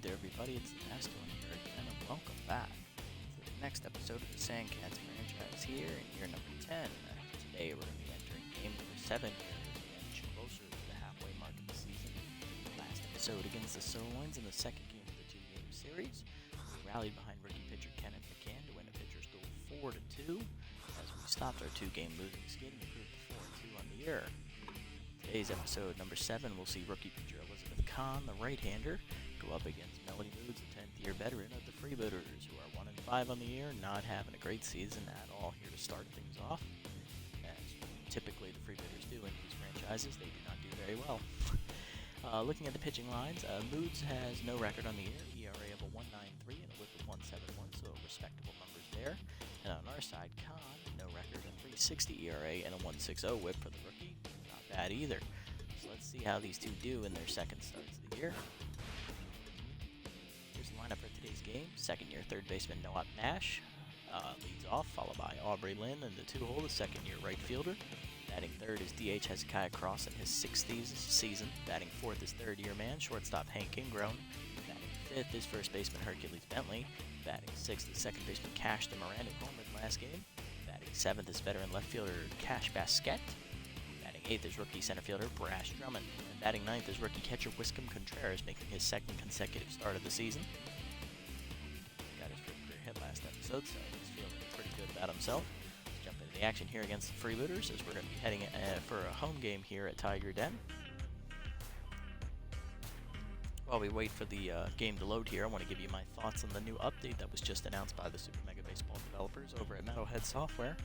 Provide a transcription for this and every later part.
there, everybody. It's the Master here again, and welcome back to the next episode of the Sandcats franchise here in year number 10. Today, we're going to be entering game number 7 here as we inch closer to the halfway mark of the season. Last episode against the Sirloins in the second game of the two-game series, we rallied behind rookie pitcher Kenneth McCann to win a pitcher's duel 4-2 as we stopped our two-game losing skid and improved to 4-2 on the year. Today's episode number 7 will see rookie pitcher Elizabeth Kahn, the right-hander, go up against Melody Moods, a 10th-year veteran of the Freebooters, who are 1-5 on the year, not having a great season at all here to start things off. As typically the Freebooters do in these franchises, they do not do very well. Looking at the pitching lines, Moods has no record on the year, ERA of a 1.93 and a whip of 1.71, so respectable numbers there. And on our side, Kahn, no record, a 3.60 ERA and a 1.60 whip for the rookie. Not bad either. So let's see how these two do in their second starts of the year. Here's the lineup for today's game. Second-year third baseman Noah Nash leads off, followed by Aubry Lynch in the two-hole, the second-year right fielder. Batting third is DH Hezekiah Cross in his sixth season. Batting fourth is third-year man, shortstop Hank Ingrown. Batting fifth is first baseman Hercules Bentley. Batting sixth is second baseman Cash DeMoran, who homered last game. Batting seventh is veteran left fielder Cash Basquette. Batting eighth is rookie center fielder Brash Drummond. And batting ninth is rookie catcher Whiscom Contreras, making his second consecutive start of the season. Got his first career hit last episode, so he's feeling pretty good about himself. Let's jump into the action here against the Freebooters, as we're going to be heading for a home game here at Tiger Den. While we wait for the game to load here, I want to give you my thoughts on the new update that was just announced by the Super Mega Baseball developers over at Metalhead Software.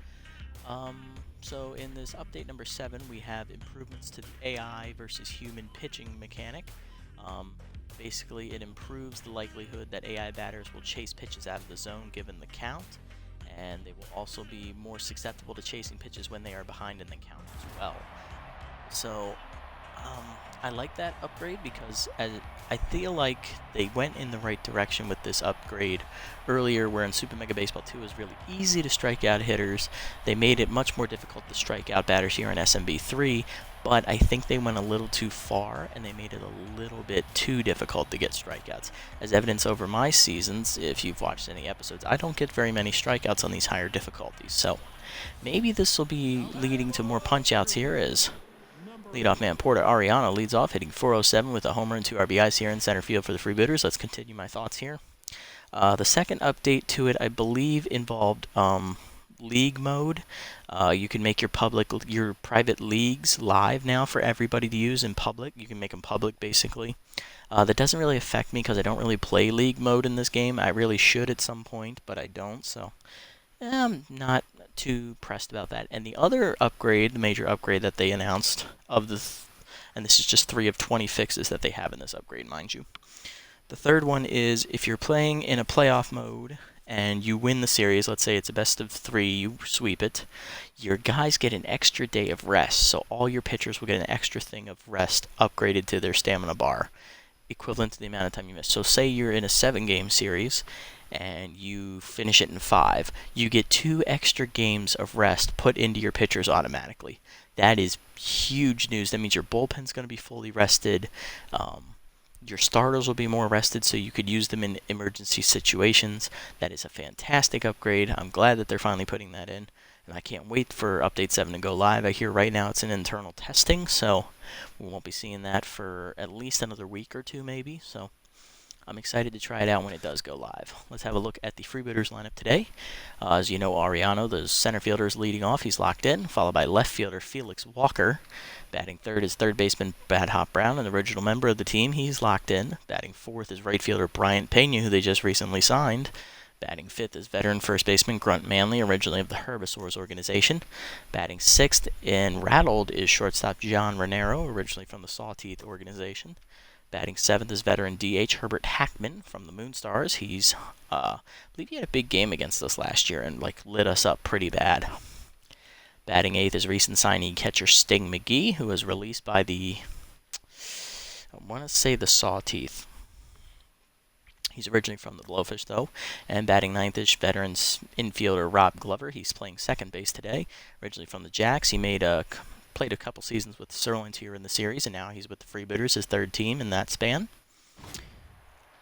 So in this update number 7, we have improvements to the AI versus human pitching mechanic. Basically, it improves the likelihood that AI batters will chase pitches out of the zone given the count, and they will also be more susceptible to chasing pitches when they are behind in the count as well. So I like that upgrade because I feel like they went in the right direction with this upgrade earlier, where in Super Mega Baseball 2 it was really easy to strike out hitters. They made it much more difficult to strike out batters here in SMB 3, but I think they went a little too far and they made it a little bit too difficult to get strikeouts. As evidence over my seasons, if you've watched any episodes, I don't get very many strikeouts on these higher difficulties. So maybe this will be leading to more punch-outs here as leadoff man Porter Ariano leads off, hitting .407 with a homer and 2 RBIs here in center field for the Freebooters. Let's continue my thoughts here. The second update to it, I believe, involved league mode. You can make your private leagues live now for everybody to use in public. You can make them public, basically. That doesn't really affect me because I don't really play league mode in this game. I really should at some point, but I don't, so I'm not too pressed about that. And the other upgrade, the major upgrade that they announced and this is just 3 of 20 fixes that they have in this upgrade, mind you. The third one is if you're playing in a playoff mode and you win the series, let's say it's a best of 3, you sweep it, your guys get an extra day of rest. So all your pitchers will get an extra thing of rest upgraded to their stamina bar, equivalent to the amount of time you missed. So say you're in a 7-game series and you finish it in 5, you get 2 extra games of rest put into your pitchers automatically. That is huge news. That means your bullpen's going to be fully rested. Your starters will be more rested, so you could use them in emergency situations. That is a fantastic upgrade. I'm glad that they're finally putting that in, and I can't wait for Update 7 to go live. I hear right now it's in internal testing, so we won't be seeing that for at least another week or 2 maybe. So I'm excited to try it out when it does go live. Let's have a look at the Freebooters lineup today. As you know, Ariano, the center fielder, is leading off. He's locked in, followed by left fielder Felix Walker. Batting third is third baseman Bad Hop Brown, an original member of the team. He's locked in. Batting fourth is right fielder Bryant Pena, who they just recently signed. Batting fifth is veteran first baseman Grunt Manley, originally of the Herbisaurs organization. Batting sixth and rattled is shortstop John Ronero, originally from the Sawteeth organization. Batting seventh is veteran DH Herbert Hackman from the Moonstars. He's, I believe he had a big game against us last year and lit us up pretty bad. Batting eighth is recent signee catcher Sting McGee, who was released by I want to say the Sawteeth. He's originally from the Blowfish, though. And batting ninth is veteran infielder Rob Glover. He's playing second base today. Originally from the Jacks, he played a couple seasons with the Sirloins here in the series, and now he's with the Freebooters, his third team in that span.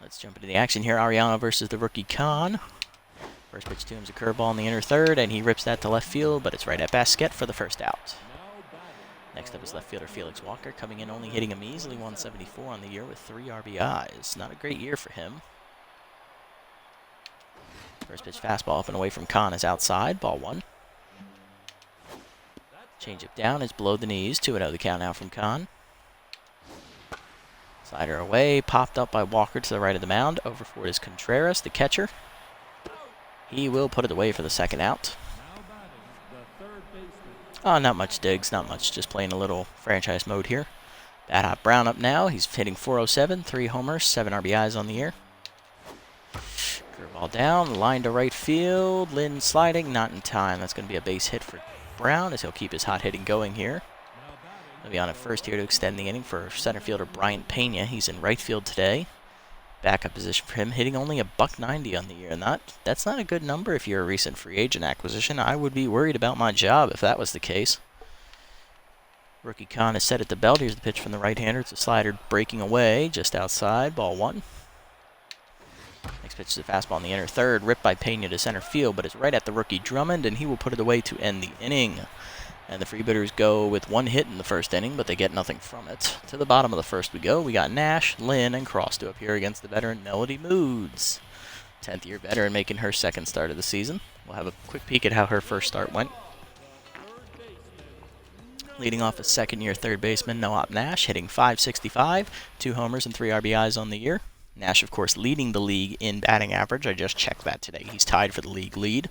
Let's jump into the action here. Ariana versus the rookie Khan. First pitch to him is a curveball in the inner third, and he rips that to left field, but it's right at basket for the first out. Next up is left fielder Felix Walker, coming in only hitting a measly 174 on the year with 3 RBIs. Not a great year for him. First pitch fastball up and away from Khan is outside, ball 1. Changeup down is below the knees, 2-0 the count now from Khan. Slider away, popped up by Walker to the right of the mound. Over for it is Contreras, the catcher. He will put it away for the second out. Oh, not much digs, not much. Just playing a little franchise mode here. Bad Hot Brown up now. He's hitting .407, 3 homers, 7 RBIs on the year. Curveball down, line to right field. Lynn sliding, not in time. That's going to be a base hit for Brown as he'll keep his hot hitting going here. He'll be on at first here to extend the inning for center fielder Bryant Pena. He's in right field today. Backup position for him, hitting only a .190 on the year. That's not a good number if you're a recent free agent acquisition. I would be worried about my job if that was the case. Rookie Khan is set at the belt. Here's the pitch from the right-hander. It's a slider breaking away just outside, ball 1. Next pitch is a fastball in the inner third, ripped by Pena to center field, but it's right at the rookie Drummond, and he will put it away to end the inning. And the Freebitters go with 1 hit in the first inning, but they get nothing from it. To the bottom of the first we go. We got Nash, Lynn, and Cross to appear against the veteran Melody Moods. 10th-year veteran making her second start of the season. We'll have a quick peek at how her first start went. Leading off is second-year third baseman Noah Nash, hitting .565, 2 homers and 3 RBIs on the year. Nash, of course, leading the league in batting average. I just checked that today. He's tied for the league lead.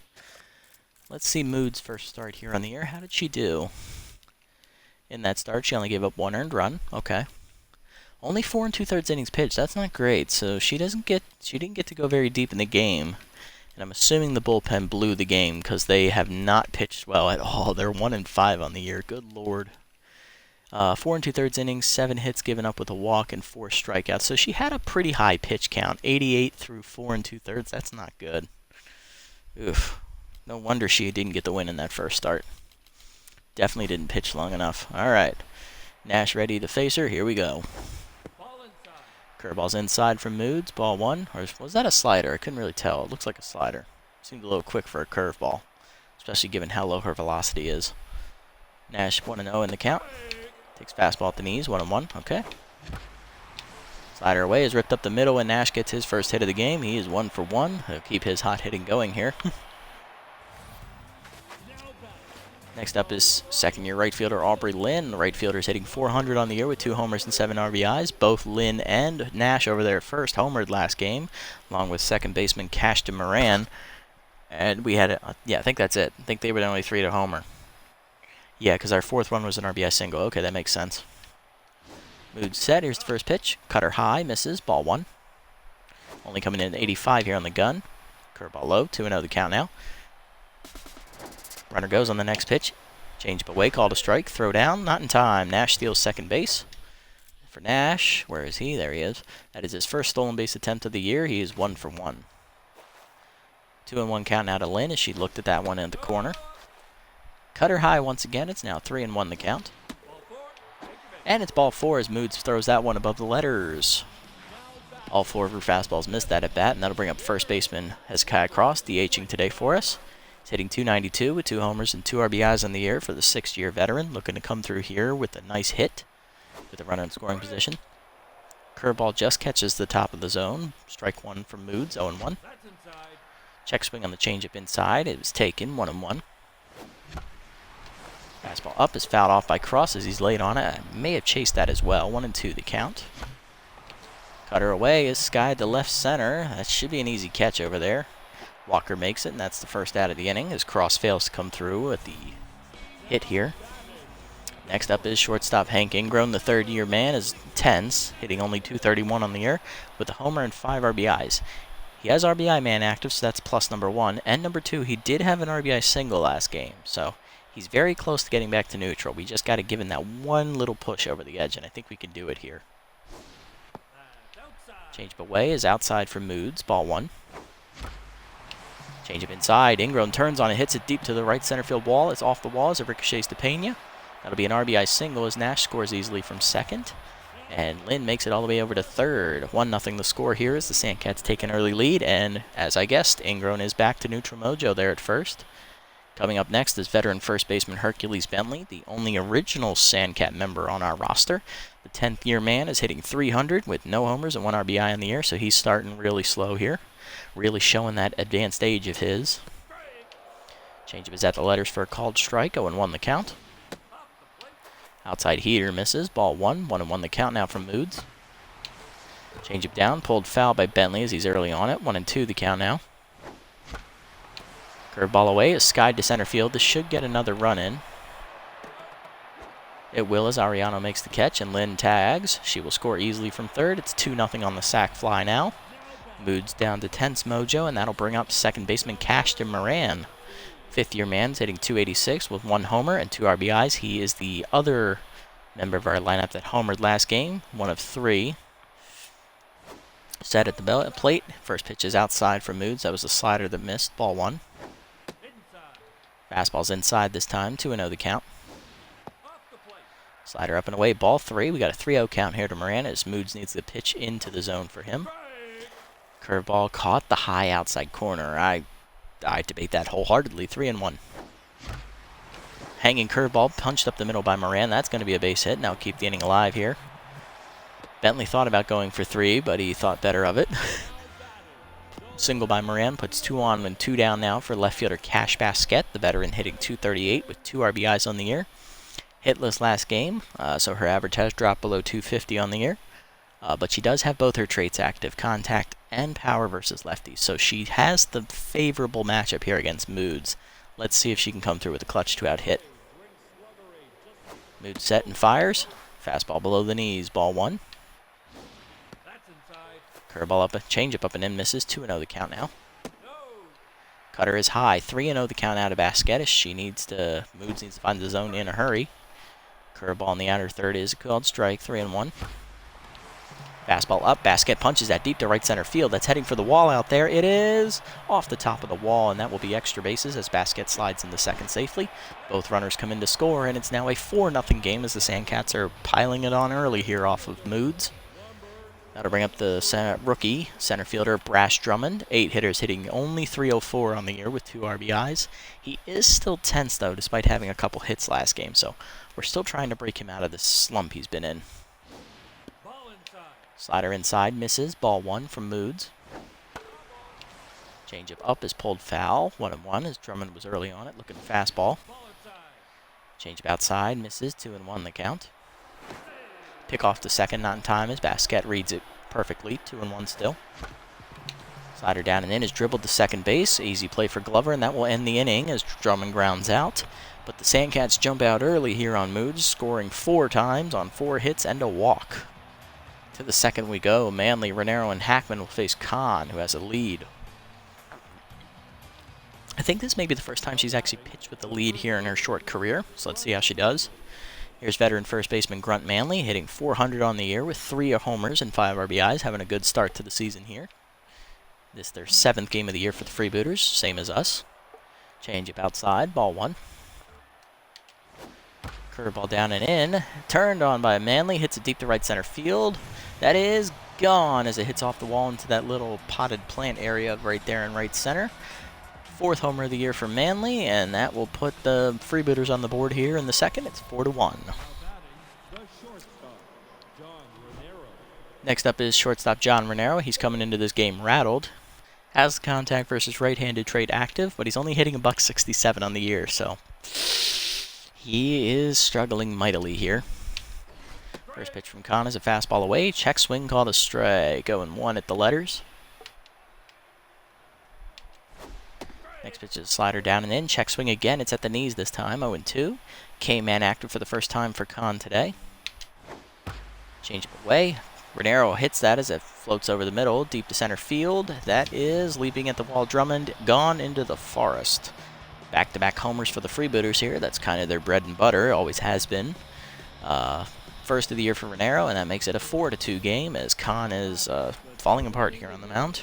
Let's see Mood's first start here on the year. How did she do? In that start, she only gave up 1 earned run. Okay. Only 4 2/3 innings pitched. That's not great. So she didn't get to go very deep in the game. And I'm assuming the bullpen blew the game because they have not pitched well at all. They're 1-5 on the year. Good Lord. 4 2/3 innings, 7 hits given up with a walk, and 4 strikeouts. So she had a pretty high pitch count. 88 through 4 2/3. That's not good. Oof. No wonder she didn't get the win in that first start. Definitely didn't pitch long enough. All right. Nash ready to face her. Here we go. Curveball's inside from Moods. Ball 1. Or was that a slider? I couldn't really tell. It looks like a slider. Seemed a little quick for a curveball, especially given how low her velocity is. Nash 1-0 in the count. Takes fastball at the knees. 1-1. Okay. Slider away is ripped up the middle, and Nash gets his first hit of the game. He is 1 for 1. He'll keep his hot hitting going here. Next up is second-year right fielder Aubry Lynch. The right fielder is hitting .400 on the year with 2 homers and 7 RBIs. Both Lynn and Nash over there at first homered last game, along with second baseman Cashton Moran. And we had, I think that's it. I think they were the only 3 to homer. Yeah, because our 4th one was an RBI single. Okay, that makes sense. Mood set. Here's the first pitch. Cutter high, misses. Ball 1. Only coming in at 85 here on the gun. Curveball low. 2-0 the count now. Runner goes on the next pitch. Change up away, called a strike. Throw down, not in time. Nash steals second base. For Nash, where is he? There he is. That is his first stolen base attempt of the year. He is 1 for 1. 2-1 count now to Lynn as she looked at that one in the corner. Cutter high once again. It's now 3-1 the count. And it's ball 4 as Moods throws that one above the letters. All 4 of her fastballs missed that at bat, and that'll bring up first baseman Hezekiah Cross, DHing today for us. He's hitting .292 with 2 homers and 2 RBIs on the year for the 6th-year veteran, looking to come through here with a nice hit with a runner in scoring position. Curveball just catches the top of the zone. Strike 1 from Moods, 0-1. Check swing on the changeup inside. It was taken, 1-1. Fastball up is fouled off by Cross as he's laid on it. I may have chased that as well. 1-2 the count. Cutter away is skied to left center. That should be an easy catch over there. Walker makes it, and that's the first out of the inning as Cross fails to come through with the hit here. Next up is shortstop Hank Ingrown. The 3rd-year man is tense, hitting only .231 on the year with a homer and 5 RBIs. He has RBI man active, so that's plus number 1. And number 2, he did have an RBI single last game, so he's very close to getting back to neutral. We just got to give him that one little push over the edge, and I think we can do it here. Change up away is outside for Moods, ball 1. Change up inside. Ingrown turns on it, hits it deep to the right center field wall. It's off the wall as it ricochets to Pena. That'll be an RBI single as Nash scores easily from second. And Lynn makes it all the way over to third. 1-0 the score here as the Sandcats take an early lead. And as I guessed, Ingrown is back to neutral mojo there at first. Coming up next is veteran first baseman Hercules Bentley, the only original Sandcat member on our roster. The 10th-year man is hitting .300 with no homers and 1 RBI on the year, so he's starting really slow here. Really showing that advanced age of his. Changeup is at the letters for a called strike. 0-1 the count. Outside heater misses. Ball 1. 1-1 the count now from Moods. Changeup down. Pulled foul by Bentley as he's early on it. 1-2 the count now. Curveball away is skied to center field. This should get another run in. It will as Ariano makes the catch and Lynn tags. She will score easily from third. It's 2-0 on the sac fly now. Moods down to tense mojo, and that'll bring up second baseman Cashton Moran. 5th-year man's hitting .286 with 1 homer and 2 RBIs. He is the other member of our lineup that homered last game, 1 of 3. Set at the plate. First pitch is outside for Moods. That was a slider that missed. Ball 1. Fastball's inside this time. 2-0 the count. Slider up and away. Ball 3. We got a 3-0 count here to Moran as Moods needs the pitch into the zone for him. Curveball caught the high outside corner. I debate that wholeheartedly. 3-1. Hanging curveball punched up the middle by Moran. That's going to be a base hit. Now keep the inning alive here. Bentley thought about going for 3, but he thought better of it. Single by Moran puts 2 on and 2 down now for left fielder Cash Basquet, the veteran hitting .238 with 2 RBIs on the year. Hitless last game, so her average has dropped below .250 on the year. But she does have both her traits active, contact and power versus lefties. So she has the favorable matchup here against Moods. Let's see if she can come through with a clutch 2-out hit. Moods set and fires. Fastball below the knees, ball 1. Curveball up, changeup up and in, misses. 2-0 the count now. Cutter is high. 3-0 the count out of Basquet. Moods needs to find the zone in a hurry. Curveball in the outer third is a called strike. 3-1. Fastball up. Basquet punches that deep to right center field. That's heading for the wall out there. It is off the top of the wall, and that will be extra bases as Basquet slides into second safely. Both runners come in to score, and it's now a 4-0 game as the Sandcats are piling it on early here off of Moods. That'll bring up the rookie center fielder Brash Drummond. 8 hitters hitting only .304 on the year with 2 RBIs. He is still tense, though, despite having a couple hits last game, so we're still trying to break him out of this slump he's been in. Slider inside, misses. Ball 1 from Moods. Changeup up is pulled foul. 1-1 as Drummond was early on it, looking fastball. Changeup outside, misses. 2-1 the count. Pick off to second, not in time as Basquet reads it perfectly. 2-1 still. Slider down and in is dribbled to second base. Easy play for Glover, and that will end the inning as Drummond grounds out. But the Sandcats jump out early here on Moods, scoring 4 times on 4 hits and a walk. To the second we go. Manley, Ronero, and Hackman will face Kahn, who has a lead. I think this may be the first time she's actually pitched with the lead here in her short career, so let's see how she does. Here's veteran first baseman Grunt Manley, hitting .400 on the year with 3 homers and 5 RBIs, having a good start to the season here. This is their 7th game of the year for the Freebooters, same as us. Changeup outside, ball 1. Curveball down and in. Turned on by Manley. Hits it deep to right center field. That is gone as it hits off the wall into that little potted plant area right there in right center. 4th homer of the year for Manley, and that will put the Freebooters on the board here in the second. It's 4-1. Next up is shortstop John Ronero. He's coming into this game rattled. Has the contact versus right-handed trait active, but he's only hitting a .167 on the year, so he is struggling mightily here. First pitch from Kahn is a fastball away. Check swing called a strike. 0-1 at the letters. Next pitch is a slider down and in. Check swing again. It's at the knees this time. 0-2. K-man active for the first time for Kahn today. Change it away. Ronero hits that as it floats over the middle, deep to center field. That is leaping at the wall. Drummond gone into the forest. Back-to-back homers for the Freebooters here. That's kind of their bread and butter. Always has been. First of the year for Ronero, and that makes it a 4-2 game as Kahn is falling apart here on the mound.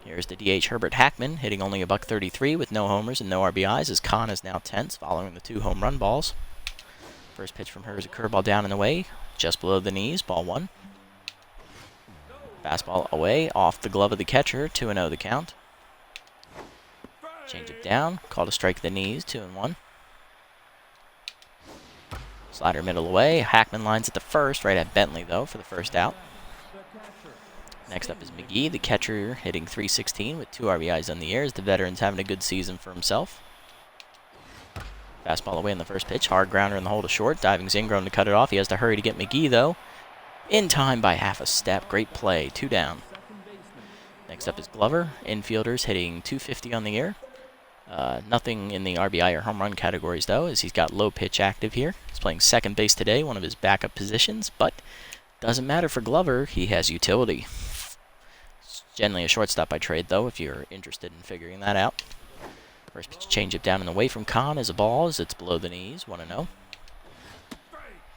Here's the DH Herbert Hackman, hitting only a .133 with no homers and no RBIs as Kahn is now tense following the 2 home run balls. First pitch from her is a curveball down and away. just below the knees, ball 1. Fastball away, off the glove of the catcher, 2-0 the count. Change it down, called a strike at the knees, 2-1. Slider middle away, Hackman lines at the first, right at Bentley though for the first out. Next up is McGee, the catcher, hitting .316 with 2 RBIs on the year as the veteran's having a good season for himself. Fastball away in the first pitch, hard grounder in the hole to short, diving's Ingrown to cut it off. He has to hurry to get McGee though. In time by half a step, great play, 2 down. Next up is Glover, infielders hitting .250 on the year. Nothing in the RBI or home run categories though, as he's got low pitch active here. He's playing second base today, one of his backup positions, but doesn't matter for Glover, he has utility. It's generally a shortstop by trade though, if you're interested in figuring that out. First pitch change it down and away from Kahn is a ball as it's below the knees, 1-0.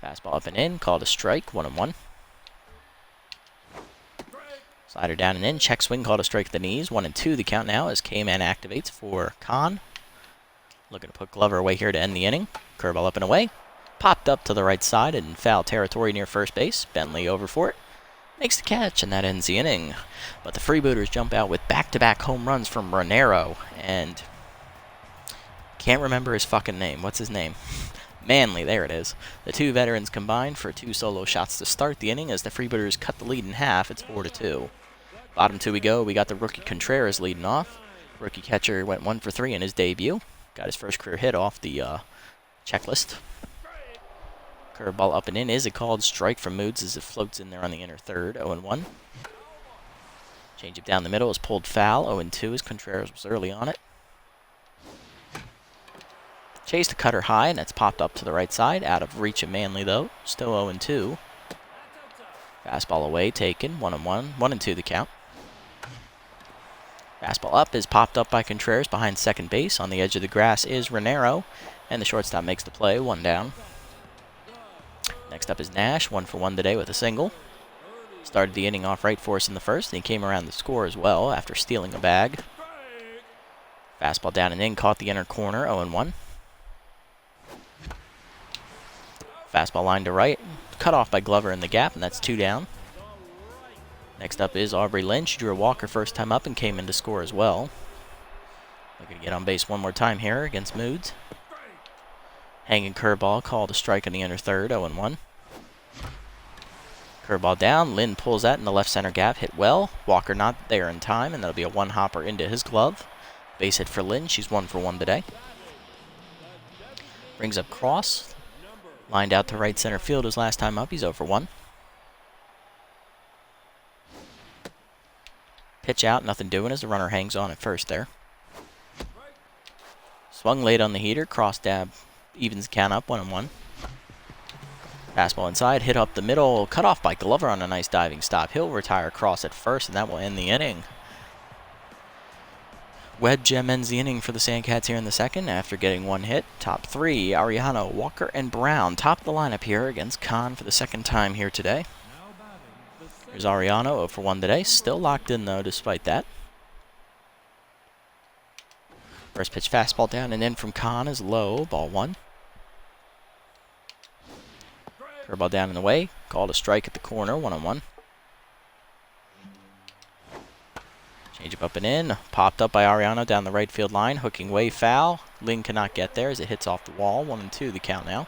Fastball up and in, called a strike, 1-1. Slider down and in, check swing, called a strike at the knees, 1-2 the count now as K-Man activates for Kahn. Looking to put Glover away here to end the inning. Curveball up and away. Popped up to the right side in foul territory near first base. Bentley over for it. Makes the catch, and that ends the inning. But the Freebooters jump out with back-to-back home runs from Ronero, and can't remember his fucking name. What's his name? Manley, there it is. The 2 veterans combined for 2 solo shots to start the inning as the Freebooters cut the lead in half. It's 4-2. Bottom 2 we go. We got the rookie Contreras leading off. Rookie catcher went 1 for 3 in his debut. Got his first career hit off the checklist. Curveball up and in is a called strike from Moods as it floats in there on the inner third, 0-1. Change it down the middle is pulled foul, 0-2 as Contreras was early on it. Chase the cutter high, and that's popped up to the right side, out of reach of Manley though, still 0-2. Fastball away, taken, 1-1, 1-2 the count. Fastball up is popped up by Contreras behind second base. On the edge of the grass is Ronero, and the shortstop makes the play, 1 down. Next up is Nash, 1 for 1 today with a single. Started the inning off right for us in the first, and he came around the score as well after stealing a bag. Fastball down and in, caught the inner corner, 0-1. Fastball line to right, cut off by Glover in the gap, and that's 2 down. Next up is Aubry Lynch, drew a walker first time up and came in to score as well. Looking to get on base one more time here against Moods. Hanging curveball, called a strike in the inner third, 0-1. Curveball down, Lynn pulls that in the left center gap, hit well. Walker not there in time, and that'll be a 1-hopper into his glove. Base hit for Lynn, she's 1 for 1 today. Brings up Cross, lined out to right center field his last time up, he's 0 for 1. Pitch out, nothing doing as the runner hangs on at first there. Swung late on the heater, cross dab, evens the count up, 1-1. Fastball inside, hit up the middle, cut off by Glover on a nice diving stop. He'll retire Cross at first, and that will end the inning. Webb Gem ends the inning for the Sandcats here in the second after getting 1 hit. Top 3, Ariano, Walker, and Brown. Top of the lineup here against Kahn for the second time here today. Here's Ariano, 0 for 1 today. Still locked in though despite that. First pitch fastball down and in from Kahn is low, ball 1. Curveball down and away, called a strike at the corner, 1-1. Change up and in, popped up by Ariano down the right field line, hooking way foul. Lynn cannot get there as it hits off the wall, 1-2 the count now.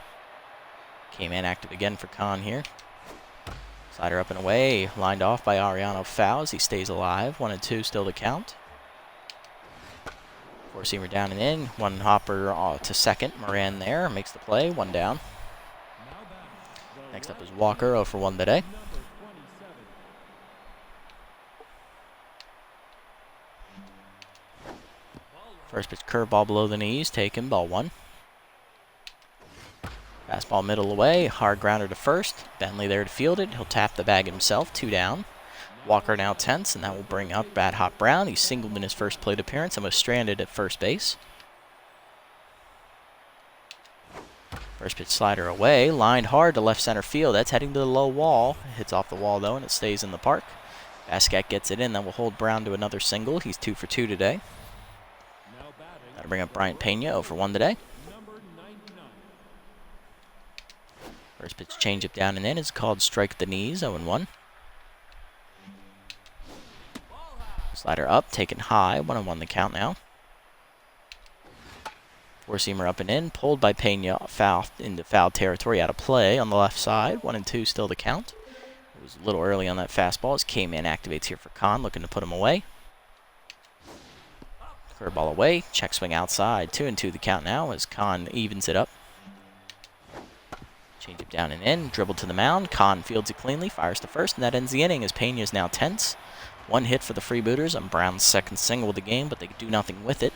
Came in active again for Kahn here. Slider up and away, lined off by Ariano foul as he stays alive, 1-2 still to count. Four-seamer down and in, 1-hopper to second, Moran there, makes the play, 1 down. Next up is Walker, 0 for 1 today. First pitch curveball below the knees, taken, ball 1. Fastball middle away, hard grounder to first. Bentley there to field it. He'll tap the bag himself, 2 down. Walker now tense, and that will bring up Bad Hop Brown. He singled in his first plate appearance and was stranded at first base. First pitch slider away, lined hard to left center field. That's heading to the low wall. It hits off the wall though, and it stays in the park. Basquet gets it in. That will hold Brown to another single. He's 2 for 2 today. That'll bring up Bryant Pena, 0 for 1 today. First pitch changeup down and in is called strike at the knees, 0-1. Slider up, taken high, 1-1 the count now. Four-seamer up and in, pulled by Pena, foul into foul territory, out of play on the left side. 1-2 still the count. It was a little early on that fastball as K-Man activates here for Kahn, looking to put him away. Curveball away, check swing outside. 2-2 the count now as Kahn evens it up. Change it down and in, dribble to the mound. Kahn fields it cleanly, fires to first, and that ends the inning as Pena is now tense. One hit for the Freebooters on Brown's second single of the game, but they do nothing with it.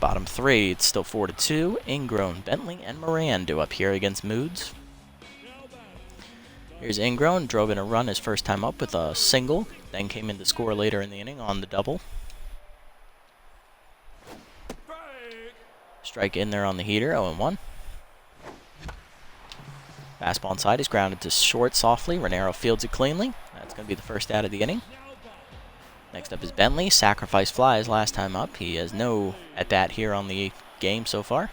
Bottom three, it's still 4-2. Ingrown, Bentley, and Moran do up here against Moods. Here's Ingrown, drove in a run his first time up with a single, then came in to score later in the inning on the double. Strike in there on the heater, 0-1. Fastball inside is grounded to short softly. Ronero fields it cleanly. That's going to be the first out of the inning. Next up is Bentley. Sacrifice fly his last time up. He has no at-bat here on the game so far.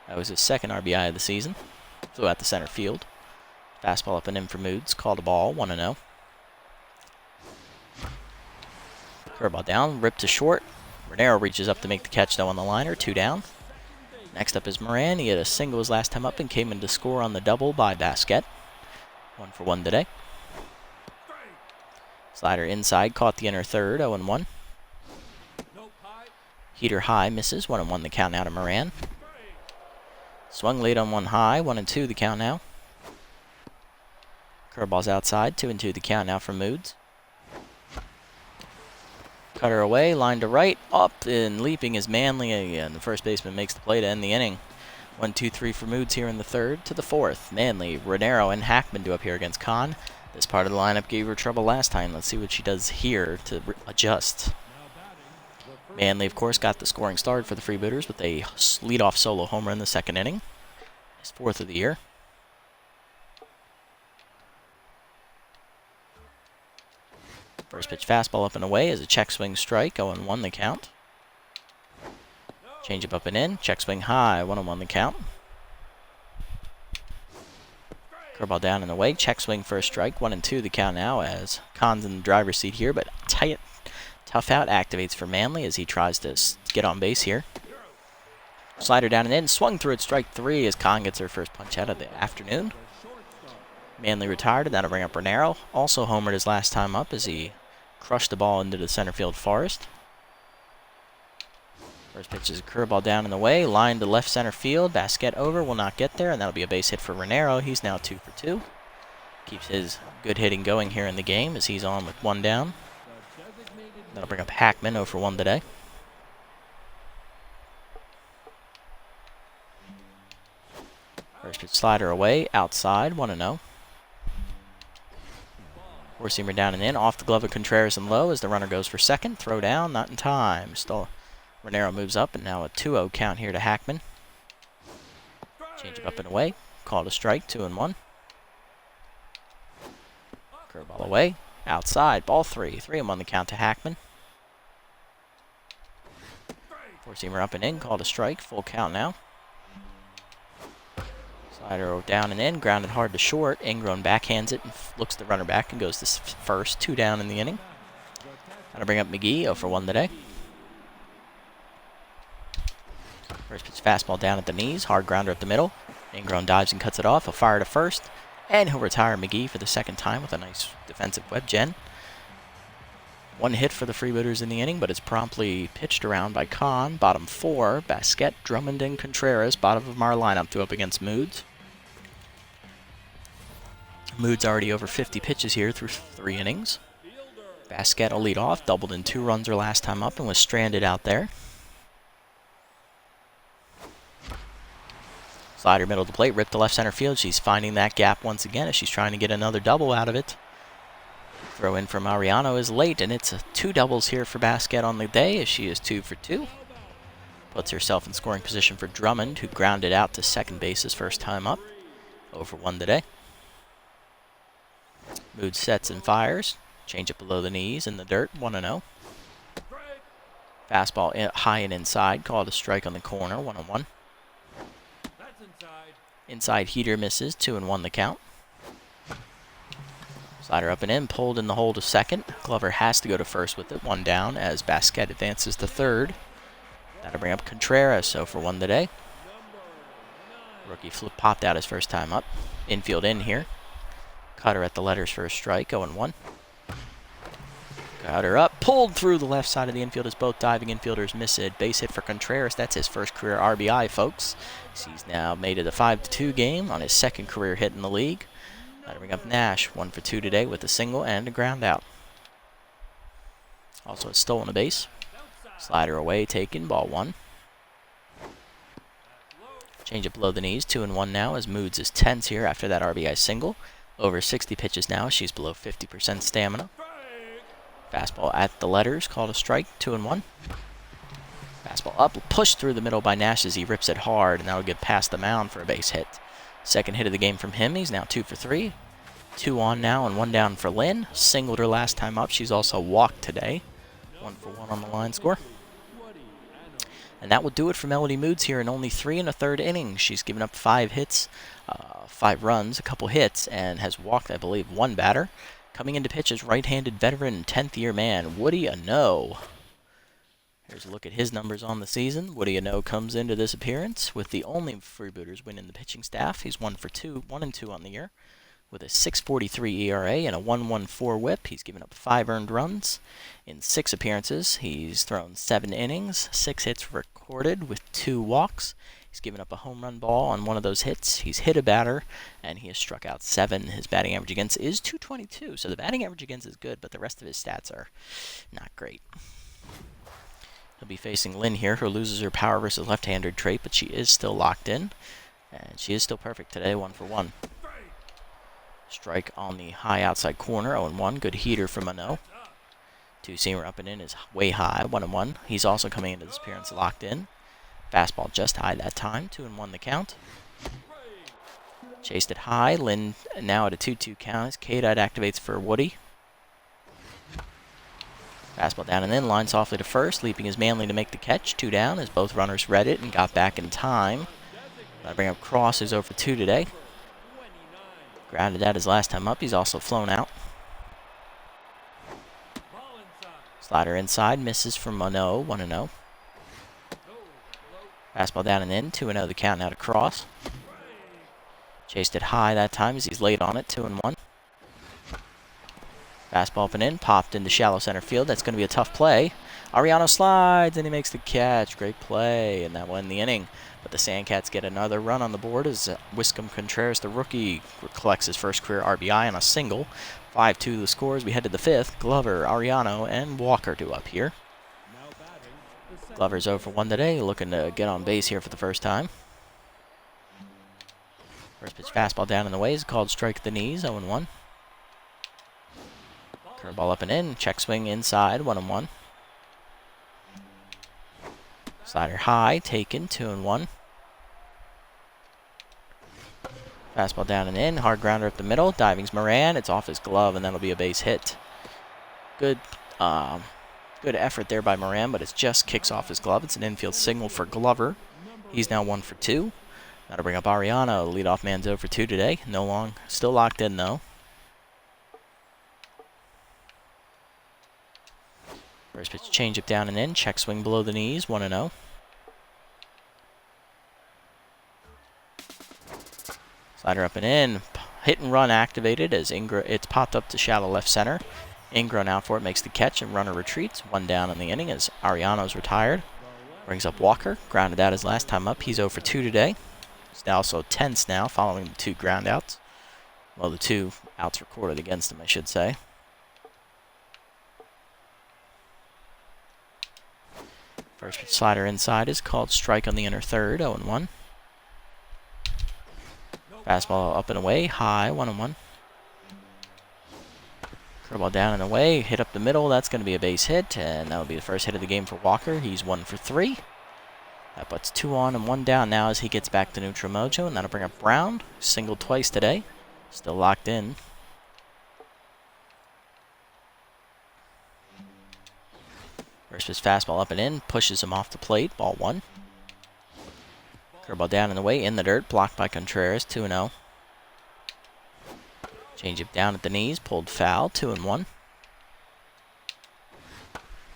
That was his second RBI of the season. Flew out to center field. Fastball up and in for Moods. Called a ball, 1-0. Curveball down, ripped to short. Ronero reaches up to make the catch though on the liner, 2 down. Next up is Moran. He had a single his last time up and came in to score on the double by Basquet. 1-for-1 today. Slider inside, caught the inner third, 0-1. Heater high, misses, 1-1 the count now to Moran. Swung late on one high, 1-2 the count now. Curveball's outside, 2-2 the count now for Moods. Cutter away, line to right, up and leaping is Manley again. The first baseman makes the play to end the inning. 1-2-3 for Moods here in the third. To the fourth, Manley, Ronero, and Hackman do up here against Kahn. This part of the lineup gave her trouble last time. Let's see what she does here to adjust. Manley, of course, got the scoring start for the Freebooters with a leadoff solo homer in the second inning. His fourth of the year. First pitch fastball up and away is a check swing strike, 0-1 the count. Change up and in, check swing high, 1-1 the count. Curveball down and away, check swing for a strike, 1-2 the count now as Kahn's in the driver's seat here, but tough out activates for Manley as he tries to get on base here. Slider down and in, swung through it, strike 3 as Kahn gets her first punch out of the afternoon. Manley retired, and that'll bring up Ronero. Also homered his last time up as he crushed the ball into the center field forest. First pitch is a curveball down in the way, line to left center field. Basquet over, will not get there, and that'll be a base hit for Ronero. He's now 2 for 2. Keeps his good hitting going here in the game as he's on with 1 down. That'll bring up Hackman, 0 for 1 today. First pitch slider away, outside, 1-0. Four-seamer down and in, off the glove of Contreras and low as the runner goes for second. Throw down, not in time. Still, Ronero moves up, and now a 2-0 count here to Hackman. Change it up and away. Called a strike, 2-1. Curveball away, outside, ball 3. 3-1 the count to Hackman. Four-seamer up and in, called a strike, full count now. Slider down and in, grounded hard to short. Ingrown backhands it and looks the runner back and goes to first. 2 down in the inning. That'll bring up McGee, 0 for 1 today. First pitch fastball down at the knees, hard grounder up the middle. Ingrown dives and cuts it off. A fire to first, and he'll retire McGee for the second time with a nice defensive web gen. 1 hit for the Freebooters in the inning, but it's promptly pitched around by Kahn. Bottom 4, Basquet, Drummond, and Contreras. Bottom of our lineup to up against Moods. Moods already over 50 pitches here through 3 innings. Basquet will lead off, doubled in 2 runs her last time up and was stranded out there. Slider middle of the plate, ripped to left center field. She's finding that gap once again as she's trying to get another double out of it. Throw in from Mariano is late, and it's 2 doubles here for Basquet on the day as she is 2 for 2. Puts herself in scoring position for Drummond, who grounded out to second base his first time up. 0 for 1 today. Mood sets and fires. Change it below the knees in the dirt, 1-0. Fastball high and inside, called a strike on the corner, 1-1. Inside heater misses, 2-1 the count. Slider up and in, pulled in the hole to second. Glover has to go to first with it, 1 down as Basquet advances to third. That'll bring up Contreras, 0-for-1 today. Rookie popped out his first time up. Infield in here. Cutter at the letters for a strike, 0-1. Cutter up, pulled through the left side of the infield as both diving infielders miss it. Base hit for Contreras. That's his first career RBI, folks. He's now made it a 5-2 game on his second career hit in the league. That'll bring up Nash, 1-for-2 today with a single and a ground out. Also has stolen a base. Slider away, taken, ball 1. Change up below the knees, 2-1 now as Moods is tense here after that RBI single. Over 60 pitches now, she's below 50% stamina. Fastball at the letters, called a strike, 2-1. Fastball up, pushed through the middle by Nash as he rips it hard, and that'll get past the mound for a base hit. Second hit of the game from him, he's now 2-for-3. 2 on now and 1 down for Lynn. Singled her last time up, she's also walked today. 1-for-1 on the line score. And that will do it for Melody Moods here in only 3 1/3 innings. She's given up 5 hits, 5 runs, a couple hits, and has walked, I believe, 1 batter. Coming into pitch is right-handed veteran and 10th-year man, Woody Ano. Here's a look at his numbers on the season. Woody Ano comes into this appearance with the only Freebooters win in the pitching staff. He's 1-for-2, 1-2 on the year, with a 6.43 ERA and a 1.14 WHIP. He's given up 5 earned runs in 6 appearances. He's thrown 7 innings, 6 hits recorded with 2 walks. He's given up a home run ball on one of those hits. He's hit a batter, and he has struck out 7. His batting average against is .222, so the batting average against is good, but the rest of his stats are not great. He'll be facing Lynn here, who loses her power versus left-hander trait, but she is still locked in, and she is still perfect today, 1-for-1. Strike on the high outside corner, 0-1. Good heater from Ano. 2-seamer up and in is way high, 1-1. He's also coming into this appearance locked in. Fastball just high that time, 2-1 the count. Chased it high. Lynn now at a 2-2 count as K-Dot activates for Woody. Fastball down and in, line softly to first, leaping his Manley to make the catch. 2 down as both runners read it and got back in time. That'll bring up Cross, who's 0-for-2 today. Grounded out his last time up. He's also flown out. Slider inside, misses from Ano, 1-0. Fastball down and in, 2-0 the count now to Cross. Chased it high that time as he's late on it, 2-1. Fastball up and in, popped into shallow center field. That's going to be a tough play. Ariano slides and he makes the catch. Great play, and that will end the inning. But the Sandcats get another run on the board as Wiscom Contreras, the rookie, collects his first career RBI on a single. 5-2 the scores. We head to the 5th. Glover, Ariano, and Walker due up here. Glover's 0-for-1 today, looking to get on base here for the first time. First pitch fastball down in the way is called strike at the knees, 0-1. Curveball up and in, check swing inside, 1-1. Slider high, taken, 2-1. Fastball down and in, hard grounder up the middle, diving's Moran, it's off his glove, and that'll be a base hit. Good effort there by Moran, but it just kicks off his glove. It's an infield signal for Glover. He's now 1-for-2. That'll bring up Ariano, the leadoff man's 0-for-2 today. Still locked in though. First pitch change up down and in, check swing below the knees, 1-0. Slider up and in, hit and run activated as it's popped up to shallow left center. Ingrown out for it, makes the catch, and runner retreats. 1 down in the inning as Ariano's retired. Brings up Walker, grounded out his last time up. He's 0-for-2 today. He's also tense now following the 2 ground outs. Well, the 2 outs recorded against him, I should say. First pitch slider inside is called strike on the inner third, 0-1. Fastball up and away, high, 1-1. Curveball down and away, hit up the middle. That's going to be a base hit, and that'll be the first hit of the game for Walker. He's 1-for-3. That puts 2 on and 1 down now as he gets back to neutral mojo, and that'll bring up Brown. Singled twice today. Still locked in. First pitch fastball up and in, pushes him off the plate, ball 1. Curveball down and away in the dirt, blocked by Contreras, 2-0. Change it down at the knees, pulled foul, 2-1.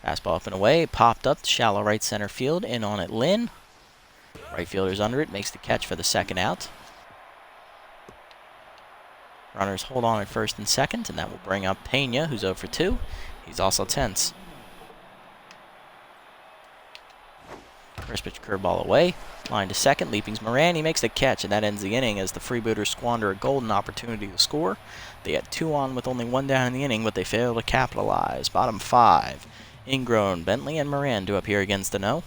Fastball up and away, popped up to shallow right center field, in on it Lynn. Right fielder's under it, makes the catch for the second out. Runners hold on at first and second, and that will bring up Pena, who's 0 for 2. He's also tense. First pitch curveball away. Line to second. Leaping's Moran. He makes the catch, and that ends the inning as the Freebooters squander a golden opportunity to score. They had 2 on with only 1 down in the inning, but they failed to capitalize. Bottom 5. Ingrown, Bentley, and Moran do up here against the no.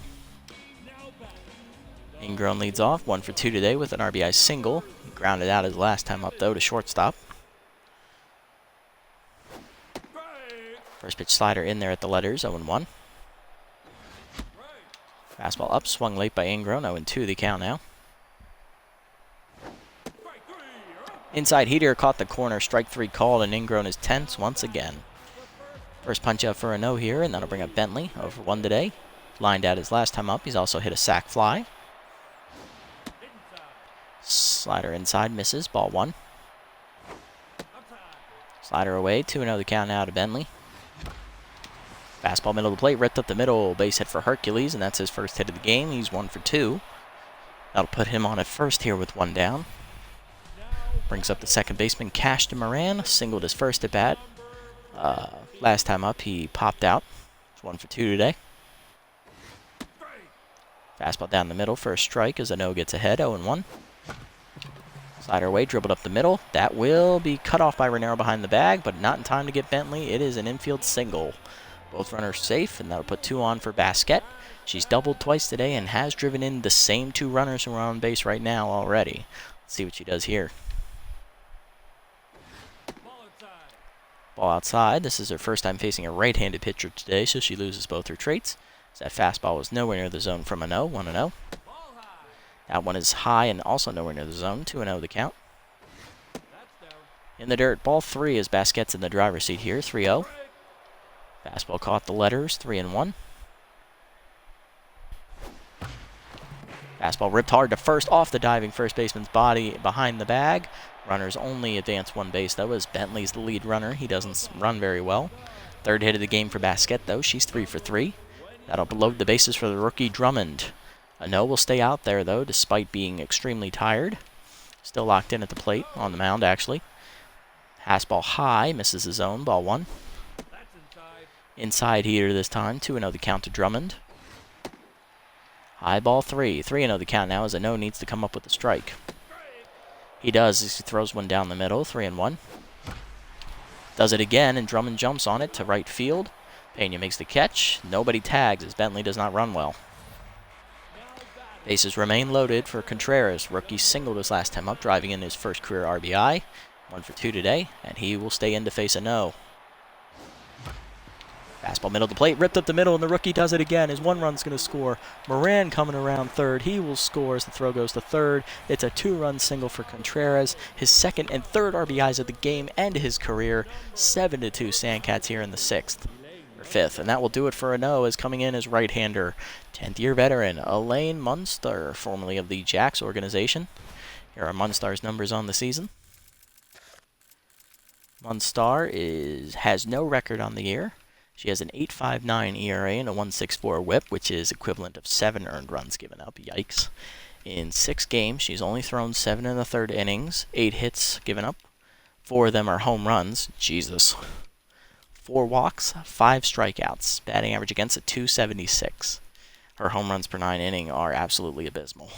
Ingrown leads off, 1 for 2 today with an RBI single. He grounded out his last time up, though, to shortstop. First pitch slider in there at the letters, 0-1. Fastball up, swung late by Ingrown, 0-2 the count now. Inside heater caught the corner, strike 3 called, and Ingrown is tense once again. First punch out for a no here, and that'll bring up Bentley, 0 for 1 today. Lined out his last time up, he's also hit a sac fly. Slider inside, misses, ball 1. Slider away, 2-0 the count now to Bentley. Fastball middle of the plate, ripped up the middle, base hit for Hercules, and that's his first hit of the game. He's 1 for 2. That'll put him on at first here with 1 down. Brings up the second baseman, Cash to Moran, singled his first at bat. Last time up, he popped out. It's 1 for 2 today. Fastball down the middle for a strike as a no gets ahead, 0-1. Slider away, dribbled up the middle. That will be cut off by Ronero behind the bag, but not in time to get Bentley. It is an infield single. Both runners safe, and that'll put 2 on for Basquette. She's doubled twice today and has driven in the same 2 runners who are on base right now already. Let's see what she does here. Ball outside. This is her first time facing a right-handed pitcher today, so she loses both her traits. That fastball was nowhere near the zone from a no, 1-0. That one is high and also nowhere near the zone, 2-0 the count. In the dirt, ball 3 as Basquette's in the driver's seat here, 3-0. Fastball caught the letters, 3-1. Fastball ripped hard to first off the diving first baseman's body behind the bag. Runners only advance 1 base, though, as Bentley's the lead runner. He doesn't run very well. Third hit of the game for Basquette, though. She's 3 for 3. That'll load the bases for the rookie Drummond. A no will stay out there, though, despite being extremely tired. Still locked in at the plate, on the mound, actually. Fastball high, misses the zone, ball 1. Inside heater this time, 2-0 the count to Drummond. High ball 3, 3-0 the count now as a no needs to come up with a strike. He does as he throws one down the middle, 3-1. Does it again, and Drummond jumps on it to right field. Pena makes the catch. Nobody tags as Bentley does not run well. Bases remain loaded for Contreras. Rookie singled his last time up, driving in his first career RBI. 1 for 2 today, and he will stay in to face a no. Fastball middle of the plate, ripped up the middle, and the rookie does it again. His 1 run's going to score. Moran coming around third. He will score as the throw goes to third. It's a 2-run single for Contreras. His 2nd and 3rd RBIs of the game and his career. 7-2 Sandcats here in the 6th. Or 5th. And that will do it for a no as coming in as right-hander. 10th-year veteran Elaine Munster, formerly of the Jacks organization. Here are Munster's numbers on the season. Munster has no record on the year. She has an 8.59 ERA and a 1.64 WHIP, which is equivalent of 7 earned runs given up. Yikes. In 6 games, she's only thrown 7 1/3 innings, 8 hits given up. 4 of them are home runs. Jesus. 4 walks, 5 strikeouts. Batting average against at .276. Her home runs per 9 inning are absolutely abysmal.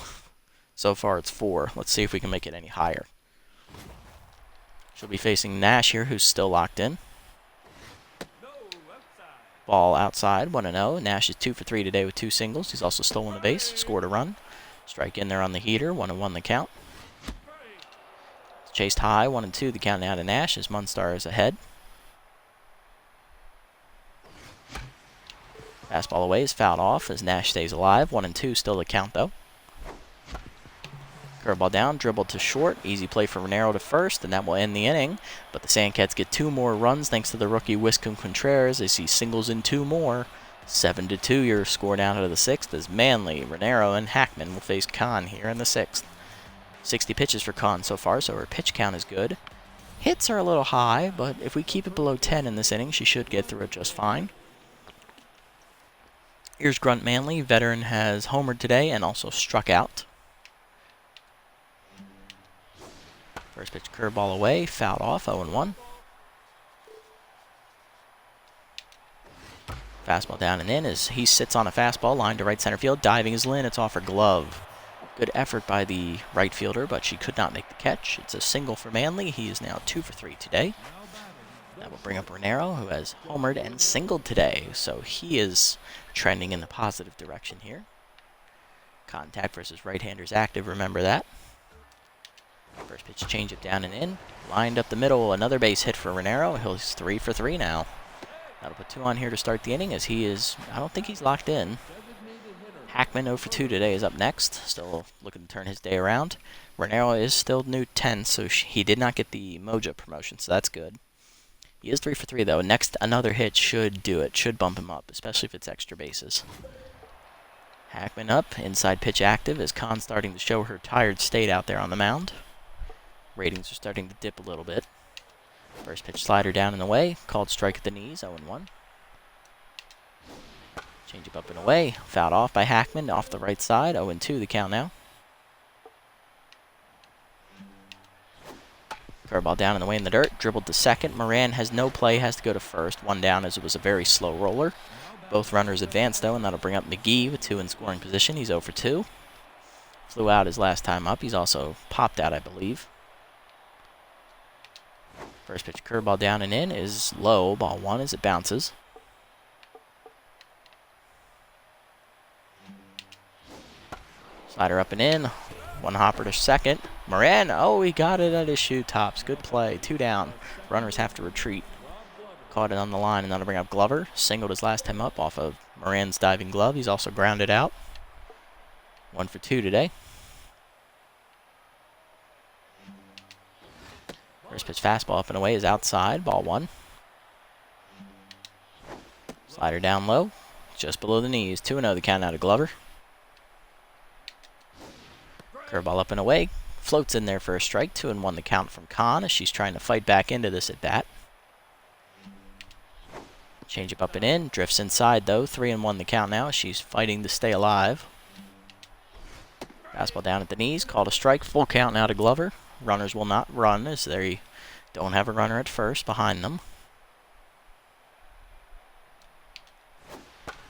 So far, it's 4. Let's see if we can make it any higher. She'll be facing Nash here, who's still locked in. Ball outside, 1-0. Nash is 2 for 3 today with 2 singles. He's also stolen the base, scored a run. Strike in there on the heater, 1-1 the count. Chased high, 1-2 the count now to Nash as Munster is ahead. Fastball away is fouled off as Nash stays alive. 1-2 still the count though. Curveball down, dribbled to short. Easy play for Ronero to first, and that will end the inning. But the Sandcats get 2 more runs thanks to the rookie Wiscom Contreras as he singles in 2 more. 7-2 your score down to the 6th as Manley, Ronero, and Hackman will face Kahn here in the 6th. 60 pitches for Kahn so far, so her pitch count is good. Hits are a little high, but if we keep it below 10 in this inning, she should get through it just fine. Here's Grunt Manley. Veteran has homered today and also struck out. First pitch curveball away, fouled off, 0-1. Fastball down and in as he sits on a fastball, line to right center field. Diving is Lynn, it's off her glove. Good effort by the right fielder, but she could not make the catch. It's a single for Manley. He is now 2 for 3 today. That will bring up Ronero, who has homered and singled today, so he is trending in the positive direction here. Contact versus right-handers active, remember that. First pitch changeup down and in. Lined up the middle, another base hit for Ronero. He's 3 for 3 now. That'll put 2 on here to start the inning as he is, I don't think he's locked in. Hackman 0 for 2 today is up next, still looking to turn his day around. Ronero is still new 10, so he did not get the Mojo promotion, so that's good. He is 3 for 3 though. Next, another hit should do it, should bump him up, especially if it's extra bases. Hackman up, inside pitch active as Kahn starting to show her tired state out there on the mound. Ratings are starting to dip a little bit. First pitch slider down and away, called strike at the knees, 0-1. Change up and away, fouled off by Hackman off the right side, 0-2 the count now. Curveball down and away in the dirt, dribbled to second. Moran has no play, has to go to first. 1 down as it was a very slow roller. Both runners advance though, and that'll bring up McGee with 2 in scoring position. He's 0 for 2. Flew out his last time up. He's also popped out, I believe. First pitch curveball down and in is low. Ball 1 as it bounces. Slider up and in. 1 hopper to second. Moran, oh, he got it at his shoe tops. Good play. 2 down. Runners have to retreat. Caught it on the line, and that'll bring up Glover. Singled his last time up off of Moran's diving glove. He's also grounded out. 1 for 2 today. First pitch fastball up and away is outside. Ball 1. Slider down low. Just below the knees. 2-0 the count out of Glover. Curveball up and away. Floats in there for a strike. 2-1 the count from Kahn as she's trying to fight back into this at bat. Changeup up and in. Drifts inside though. 3-1 the count now as she's fighting to stay alive. Fastball down at the knees. Called a strike. Full count now to Glover. Runners will not run as they don't have a runner at first behind them.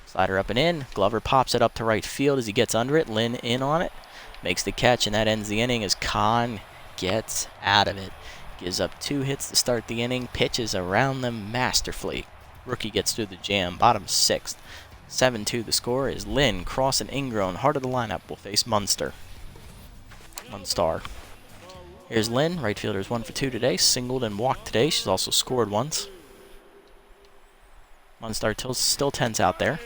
Slider up and in. Glover pops it up to right field as he gets under it. Lynn in on it. Makes the catch, and that ends the inning as Kahn gets out of it. Gives up 2 hits to start the inning. Pitches around them masterfully. Rookie gets through the jam. Bottom 6th. 7-2 the score is Lynn. Cross and Ingrown. Heart of the lineup will face Munster. Munstar. Here's Lynn. Right fielder is 1 for 2 today. Singled and walked today. She's also scored once. Munster still tense out there.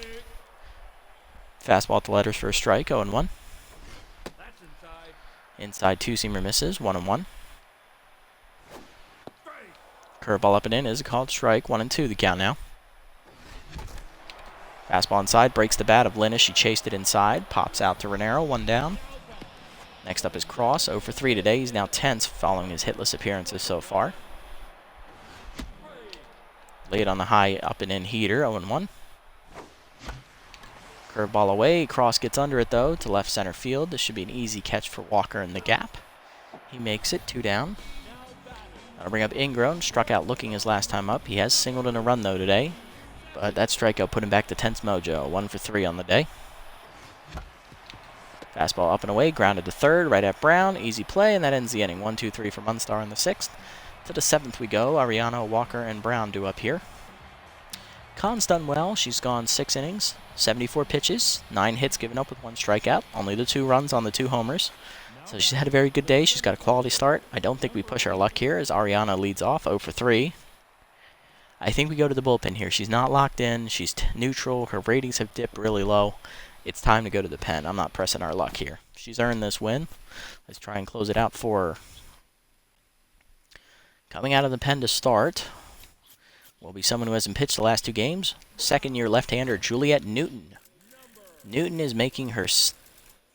Fastball at the letters for a strike. 0-1. Inside 2-seamer misses. 1-1. Curveball up and in is a called strike. 1-2 the count now. Fastball inside. Breaks the bat of Lynn as she chased it inside. Pops out to Ronero. 1 down. Next up is Cross, 0 for 3 today. He's now tense following his hitless appearances so far. Laid on the high up and in heater, 0-1. Curveball away. Cross gets under it though to left center field. This should be an easy catch for Walker in the gap. He makes it, 2 down. That'll bring up Ingrown. Struck out looking his last time up. He has singled in a run though today. But that strikeout put him back to tense mojo. 1 for 3 on the day. Fastball up and away, grounded to third, right at Brown. Easy play, and that ends the inning. 1-2-3 for Munster in the 6th. To the 7th we go. Ariana, Walker, and Brown due up here. Kahn's done well. She's gone 6 innings, 74 pitches, 9 hits given up with 1 strikeout. Only the 2 runs on the 2 homers. So she's had a very good day. She's got a quality start. I don't think we push our luck here as Ariana leads off 0 for 3. I think we go to the bullpen here. She's not locked in. She's neutral. Her ratings have dipped really low. It's time to go to the pen. I'm not pressing our luck here. She's earned this win. Let's try and close it out for her. Coming out of the pen to start will be someone who hasn't pitched the last 2 games. Second-year left-hander Juliet Newton. Newton is making her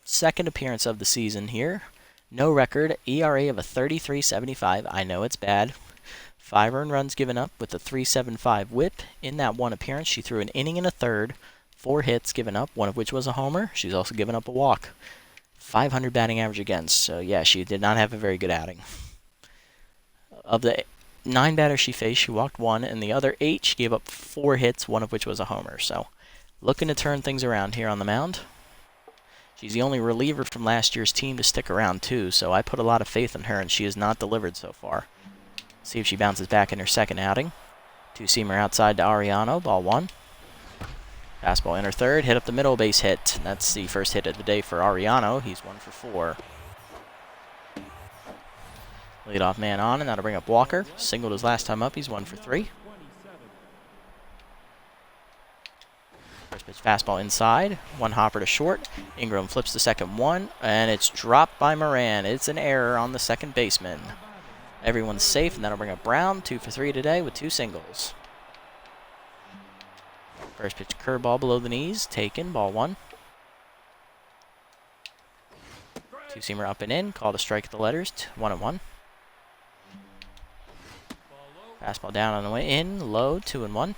second appearance of the season here. No record, ERA of a 33.75. I know it's bad. 5 earned runs given up with a 3.75 whip. In that one appearance, she threw an inning and a third, 4 hits given up, one of which was a homer. She's also given up a walk. 500 batting average against, so yeah, she did not have a very good outing. Of the 9 batters she faced, she walked 1, and the other 8, she gave up 4 hits, one of which was a homer. So, looking to turn things around here on the mound. She's the only reliever from last year's team to stick around, too, so I put a lot of faith in her, and she has not delivered so far. See if she bounces back in her second outing. 2-seamer outside to Ariano, ball 1. Fastball in her third, hit up the middle, base hit. That's the first hit of the day for Ariano. He's 1 for 4. Leadoff man on, and that'll bring up Walker. Singled his last time up, he's 1 for 3. First pitch fastball inside, 1 hopper to short. Ingrown flips the second one, and it's dropped by Moran. It's an error on the second baseman. Everyone's safe, and that'll bring up Brown. 2 for 3 today with 2 singles. First pitch curveball below the knees, taken, ball 1. 2-seamer up and in, called a strike at the letters, 1-1. Fastball down on the way in, low, 2-1.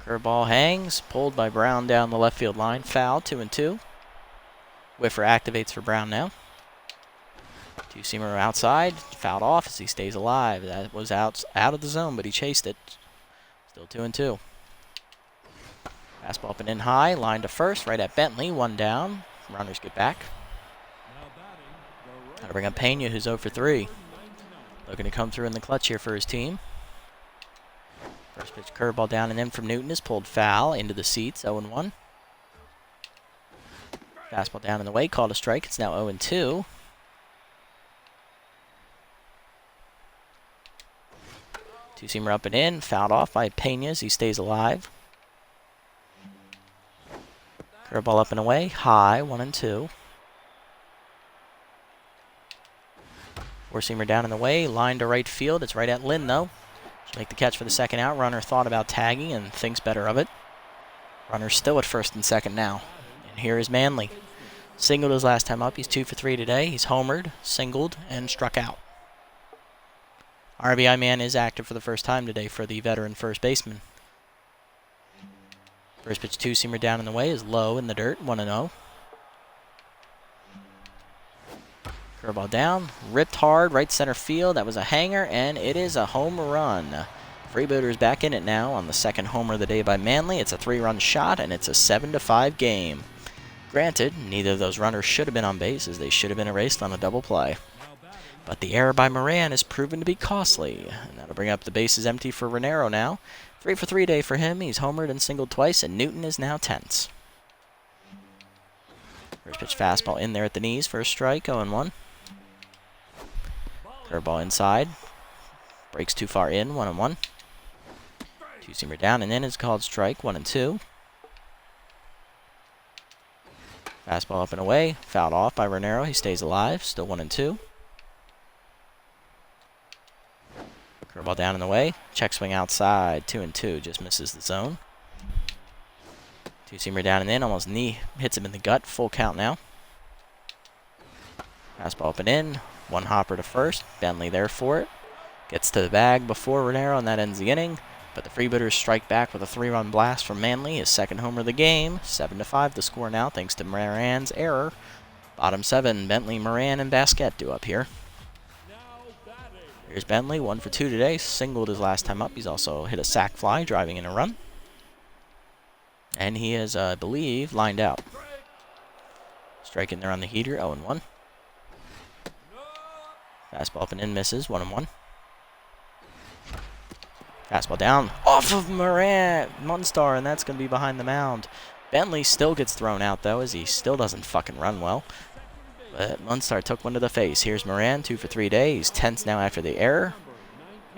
Curveball hangs, pulled by Brown down the left field line, foul, 2-2. Whiffer activates for Brown now. 2-seamer outside, fouled off as he stays alive. That was out of the zone, but he chased it. Still 2-2. Fastball up and in high, line to first, right at Bentley, 1 down. Runners get back. Gotta bring up Pena, who's 0 for 3. Looking to come through in the clutch here for his team. First pitch curveball down and in from Newton is pulled foul into the seats, 0-1. Fastball down in the way, called a strike. It's now 0-2. 2-seamer up and in, fouled off by Pena as he stays alive. Curveball up and away, high, 1-2. 4-seamer down in the way, line to right field. It's right at Lynn, though. She'll make the catch for the second out. Runner thought about tagging and thinks better of it. Runner's still at first and second now. And here is Manley. Singled his last time up. He's 2 for 3 today. He's homered, singled, and struck out. RBI man is active for the first time today for the veteran first baseman. First pitch 2-seamer down in the way is low in the dirt, 1-0. Curveball down, ripped hard, right center field. That was a hanger, and it is a home run. Freebooters back in it now on the second homer of the day by Manley. It's a 3-run shot, and it's a 7-5 game. Granted, neither of those runners should have been on base, as they should have been erased on a double play. But the error by Moran is proven to be costly, and that'll bring up the bases empty for Ronero now. 3 for 3 day for him. He's homered and singled twice, and Newton is now tense. First pitch fastball in there at the knees for a strike, 0-1. Curveball inside. Breaks too far in, 1-1. 2-seamer down and in is called strike, 1-2. Fastball up and away, fouled off by Ronero. He stays alive, still 1-2. Curveball down in the way. Check swing outside. 2-2. Just misses the zone. 2-seamer down and in. Almost knee hits him in the gut. Full count now. Fastball up and in. 1 hopper to first. Bentley there for it. Gets to the bag before Ronero, and that ends the inning. But the Freebooters strike back with a 3-run blast from Manley. His second homer of the game. 7-5 the score now thanks to Moran's error. Bottom 7. Bentley, Moran, and Basquet do up here. Here's Bentley, 1 for 2 today. Singled his last time up. He's also hit a sac fly, driving in a run. And he is, I believe, lined out. Strike in there on the heater, 0-1. Fastball up and in, misses, 1-1. Fastball down, off of Munster, and that's going to be behind the mound. Bentley still gets thrown out, though, as he still doesn't fucking run well. But Munster took one to the face. Here's Moran, 2 for 3 days. He's tense now after the error.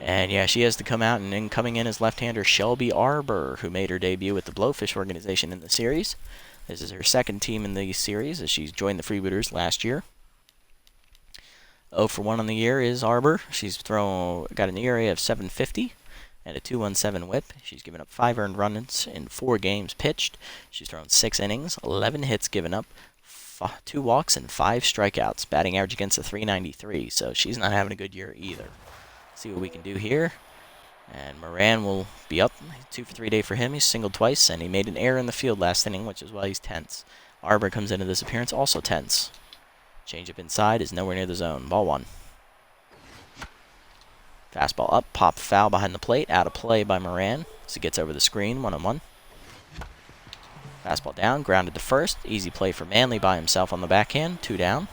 And yeah, she has to come out, and then coming in is left-hander Shelby Arbor, who made her debut with the Blowfish organization in the series. This is her second team in the series, as she's joined the Freebooters last year. 0 for 1 on the year is Aubry. She's got an ERA of 7.50 and a 2.17 whip. She's given up 5 earned runs in 4 games pitched. She's thrown 6 innings, 11 hits given up, 2 walks, and 5 strikeouts. Batting average against a 393, so she's not having a good year either. See what we can do here. And Moran will be up. 2 for 3 day for him. He's singled twice, and he made an error in the field last inning, which is why he's tense. Aubry comes into this appearance also tense. Changeup inside is nowhere near the zone. Ball 1. Fastball up, pop foul behind the plate, out of play by Moran as he gets over the screen, 1-1. Fastball down, grounded to first. Easy play for Manley by himself on the backhand, 2 down.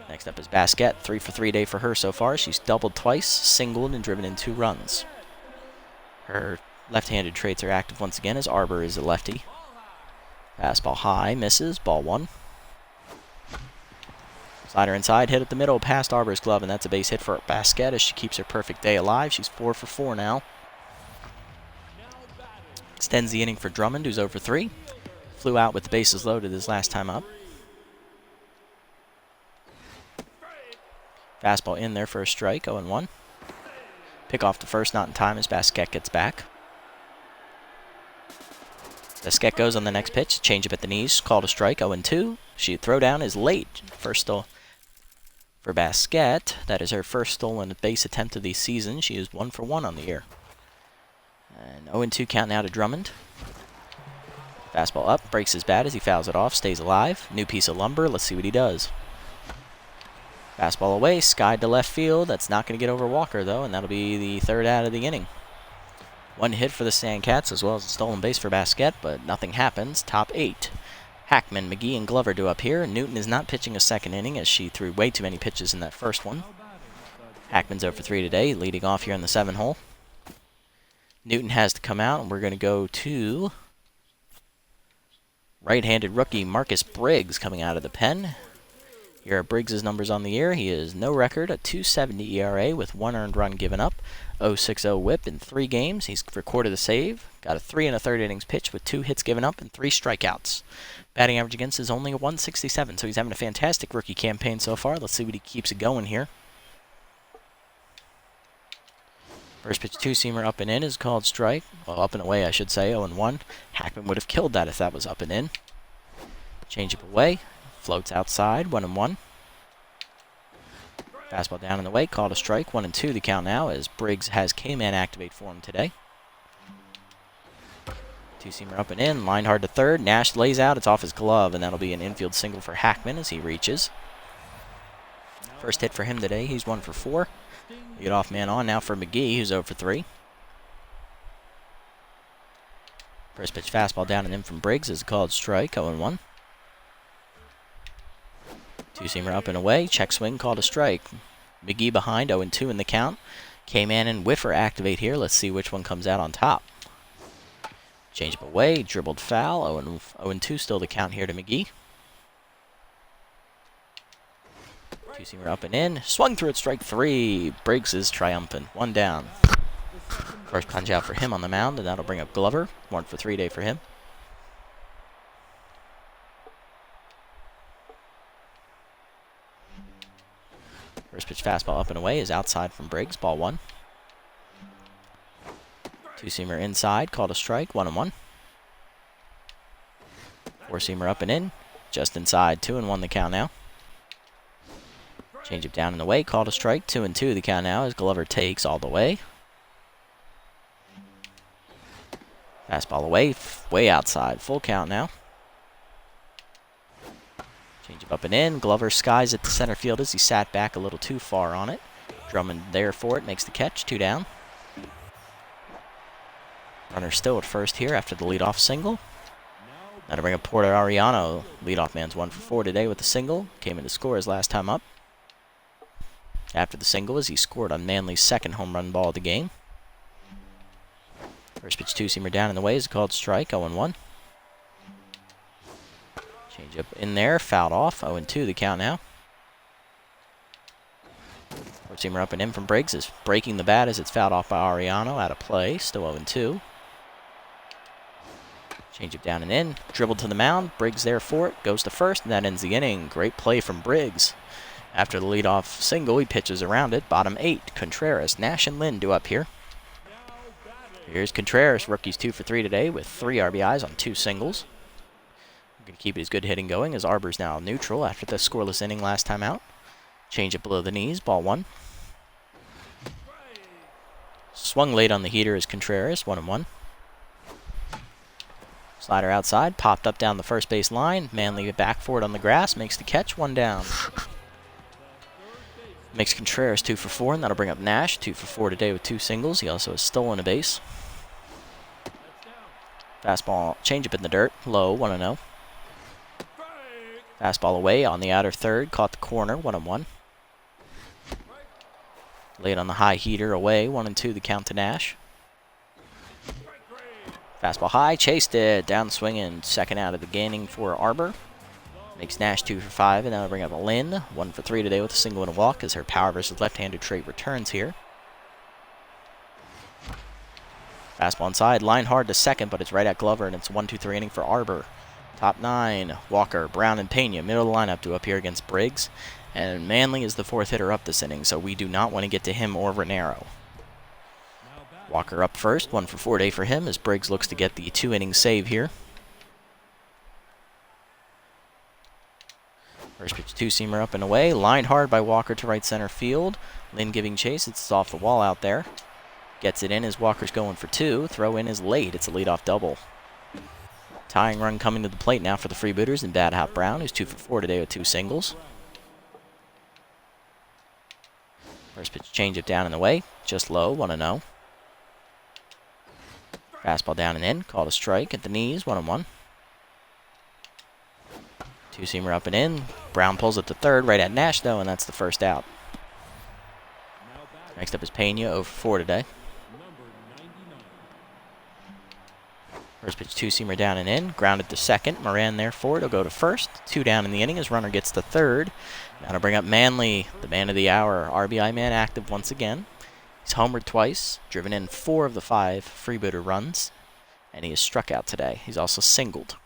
Next up is Basquette, 3 for 3 day for her so far. She's doubled twice, singled, and driven in 2 runs. Her left-handed traits are active once again as Aubry is a lefty. Fastball high, misses, ball 1. Slider inside, hit at the middle, past Aubry's glove, and that's a base hit for Basquette as she keeps her perfect day alive. She's 4 for 4 now. Extends the inning for Drummond, who's over 3. Flew out with the bases loaded his last time up. Fastball in there for a strike, 0-1. Pick off to first, not in time as Basquette gets back. Basquette goes on the next pitch, changeup at the knees, called a strike, 0-2. She throw down is late. First stolen for Basquette. That is her first stolen base attempt of the season. She is 1 for 1 on the year. And 0-2 count now to Drummond. Fastball up, breaks his bat as he fouls it off, stays alive. New piece of lumber, let's see what he does. Fastball away, skied to left field. That's not going to get over Walker, though, and that'll be the 3rd out of the inning. 1 hit for the Sandcats, as well as a stolen base for Basquette, but nothing happens. Top 8. Hackman, McGee, and Glover do up here. Newton is not pitching a 2nd inning as she threw way too many pitches in that first one. Hackman's 0 for 3 today, leading off here in the 7-hole. Newton has to come out, and we're going to go to right-handed rookie Marcus Briggs coming out of the pen. Here are Briggs' numbers on the year. He is no record, a 2.70 ERA with 1 earned run given up, 0.60 whip in 3 games. He's recorded a save, got a 3 1/3 innings pitch with 2 hits given up and 3 strikeouts. Batting average against is only a 167, so he's having a fantastic rookie campaign so far. Let's see what he keeps it going here. First pitch 2-seamer up and in is called strike. Well, up and away, I should say, 0-1. Hackman would have killed that if that was up and in. Changeup away. Floats outside, 1-1. Fastball down and away, called a strike, 1-2 the count now as Briggs has K-Man activate for him today. 2-seamer up and in, lined hard to third. Nash lays out, it's off his glove, and that'll be an infield single for Hackman as he reaches. First hit for him today, he's 1 for 4. Leadoff man on now for McGee, who's 0 for 3. First pitch fastball down and in from Briggs is a called strike, 0-1. 2-seamer up and away, check swing, called a strike. McGee behind, 0-2 in the count. K-Man and Whiffer activate here. Let's see which one comes out on top. Changeup away, dribbled foul, 0-2 still the count here to McGee. 2-seamer up and in, swung through it, strike 3. Briggs is triumphant, 1 down. First punch out for him on the mound, and that'll bring up Glover. 1 for 3 day for him. First pitch fastball up and away is outside from Briggs, ball 1. 2-seamer inside, called a strike, 1-1. 4-seamer up and in, just inside, 2-1 the count now. Changeup down and away, called a strike, 2-2 the count now as Glover takes all the way. Fastball away, way outside, full count now. Changeup up and in. Glover skies at the center field as he sat back a little too far on it. Drummond there for it, makes the catch, 2 down. Runner still at first here after the leadoff single. That'll bring up Porter Ariano. Leadoff man's 1 for 4 today with the single. Came in to score his last time up. After the single as he scored on Manley's 2nd home run ball of the game. First pitch 2-seamer down in the way is called strike, 0-1. Changeup in there, fouled off, 0-2 the count now. 4-seamer up and in from Briggs is breaking the bat as it's fouled off by Ariano, out of play, still 0-2. Changeup down and in, dribbled to the mound, Briggs there for it, goes to first, and that ends the inning. Great play from Briggs. After the leadoff single, he pitches around it. Bottom 8, Contreras, Nash, and Lynn due up here. Here's Contreras, rookie's 2 for 3 today with 3 RBIs on 2 singles. Going to keep his good hitting going as Aubry's now neutral after the scoreless inning last time out. Change it below the knees, ball 1. Swung late on the heater is Contreras, 1-1. Slider outside, popped up down the first base line. Manley back for it on the grass, makes the catch, 1 down. Makes Contreras 2 for 4, and that'll bring up Nash, 2 for 4 today with 2 singles. He also has stolen a base. Fastball, changeup in the dirt, low, 1-0. Fastball away on the outer third, caught the corner, 1-1. Late on the high heater, away, 1-2 the count to Nash. Fastball high, chased it, down swinging, second out of the gaining for Aubry. Makes Nash 2 for 5, and that'll bring up Lynn, 1 for 3 today with a single and a walk as her power versus left-handed trait returns here. Fastball inside, line hard to second, but it's right at Glover, and it's a 1-2-3 inning for Aubry. Top 9, Walker, Brown, and Pena, middle of the lineup to up here against Briggs. And Manley is the 4th hitter up this inning, so we do not want to get to him or Ronero. Walker up first, 1 for 4 day for him as Briggs looks to get the 2-inning save here. First pitch 2-seamer up and away, lined hard by Walker to right center field. Lynn giving chase, it's off the wall out there. Gets it in as Walker's going for 2, throw in is late, it's a leadoff double. Tying run coming to the plate now for the Freebooters and Bad Hop Brown, who's 2 for 4 today with 2 singles. First pitch changeup down and away, just low, 1-0. Fastball down and in, called a strike at the knees, 1-1. 2-seamer up and in. Brown pulls it to third, right at Nash though, and that's the first out. Next up is Pena, 0 for 4 today. First pitch 2-seamer down and in, grounded to second. Moran there for it, he'll go to first. 2 down in the inning as runner gets to third. That'll bring up Manley, the man of the hour. RBI man active once again. He's homered twice, driven in 4 of the 5 Freebooter runs, and he is struck out today. He's also singled.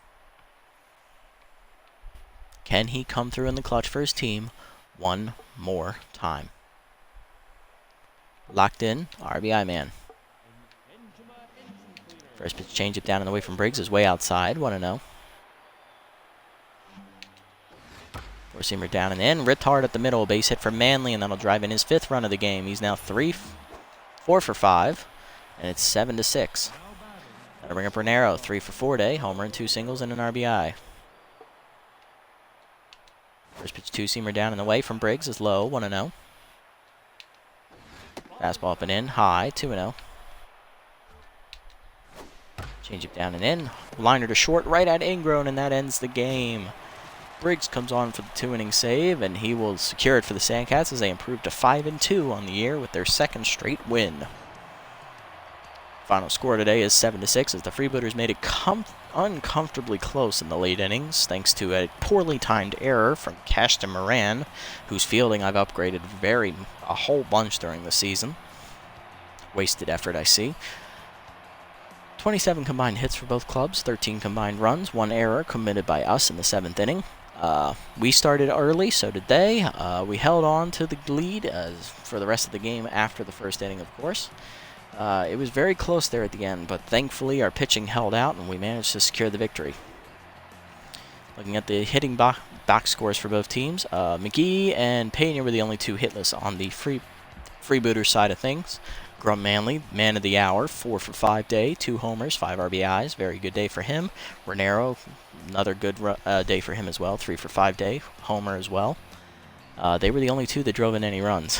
Can he come through in the clutch for his team one more time? Locked in, RBI man. First pitch change it down and away from Briggs is way outside, 1-0. 4-seamer down and in, ripped hard at the middle, base hit for Manley, and that'll drive in his 5th run of the game. He's now 4 for 5, and it's 7-6. That'll bring up Ronero, 3 for 4 day, homer and 2 singles and an RBI. First pitch 2-seamer down and away from Briggs is low, 1-0. Fastball up and in, high, 2-0. Change it down and in, liner to short, right at Ingrown, and that ends the game. Briggs comes on for the 2-inning save, and he will secure it for the Sandcats as they improve to 5-2 on the year with their 2nd straight win. Final score today is 7-6 as the Freebooters made it uncomfortably close in the late innings thanks to a poorly timed error from Cashton Moran, whose fielding I've upgraded a whole bunch during the season. Wasted effort, I see. 27 combined hits for both clubs, 13 combined runs, 1 error committed by us in the 7th inning. We started early, so did they. We held on to the lead for the rest of the game after the 1st inning, of course. It was very close there at the end, but thankfully our pitching held out and we managed to secure the victory. Looking at the hitting box scores for both teams, McGee and Pena were the only 2 hitless on the Freebooter side of things. Grum Manley, man of the hour, 4 for 5 day, 2 homers, 5 RBIs, very good day for him. Ronero, another good day for him as well, 3 for 5 day, homer as well. They were the only 2 that drove in any runs.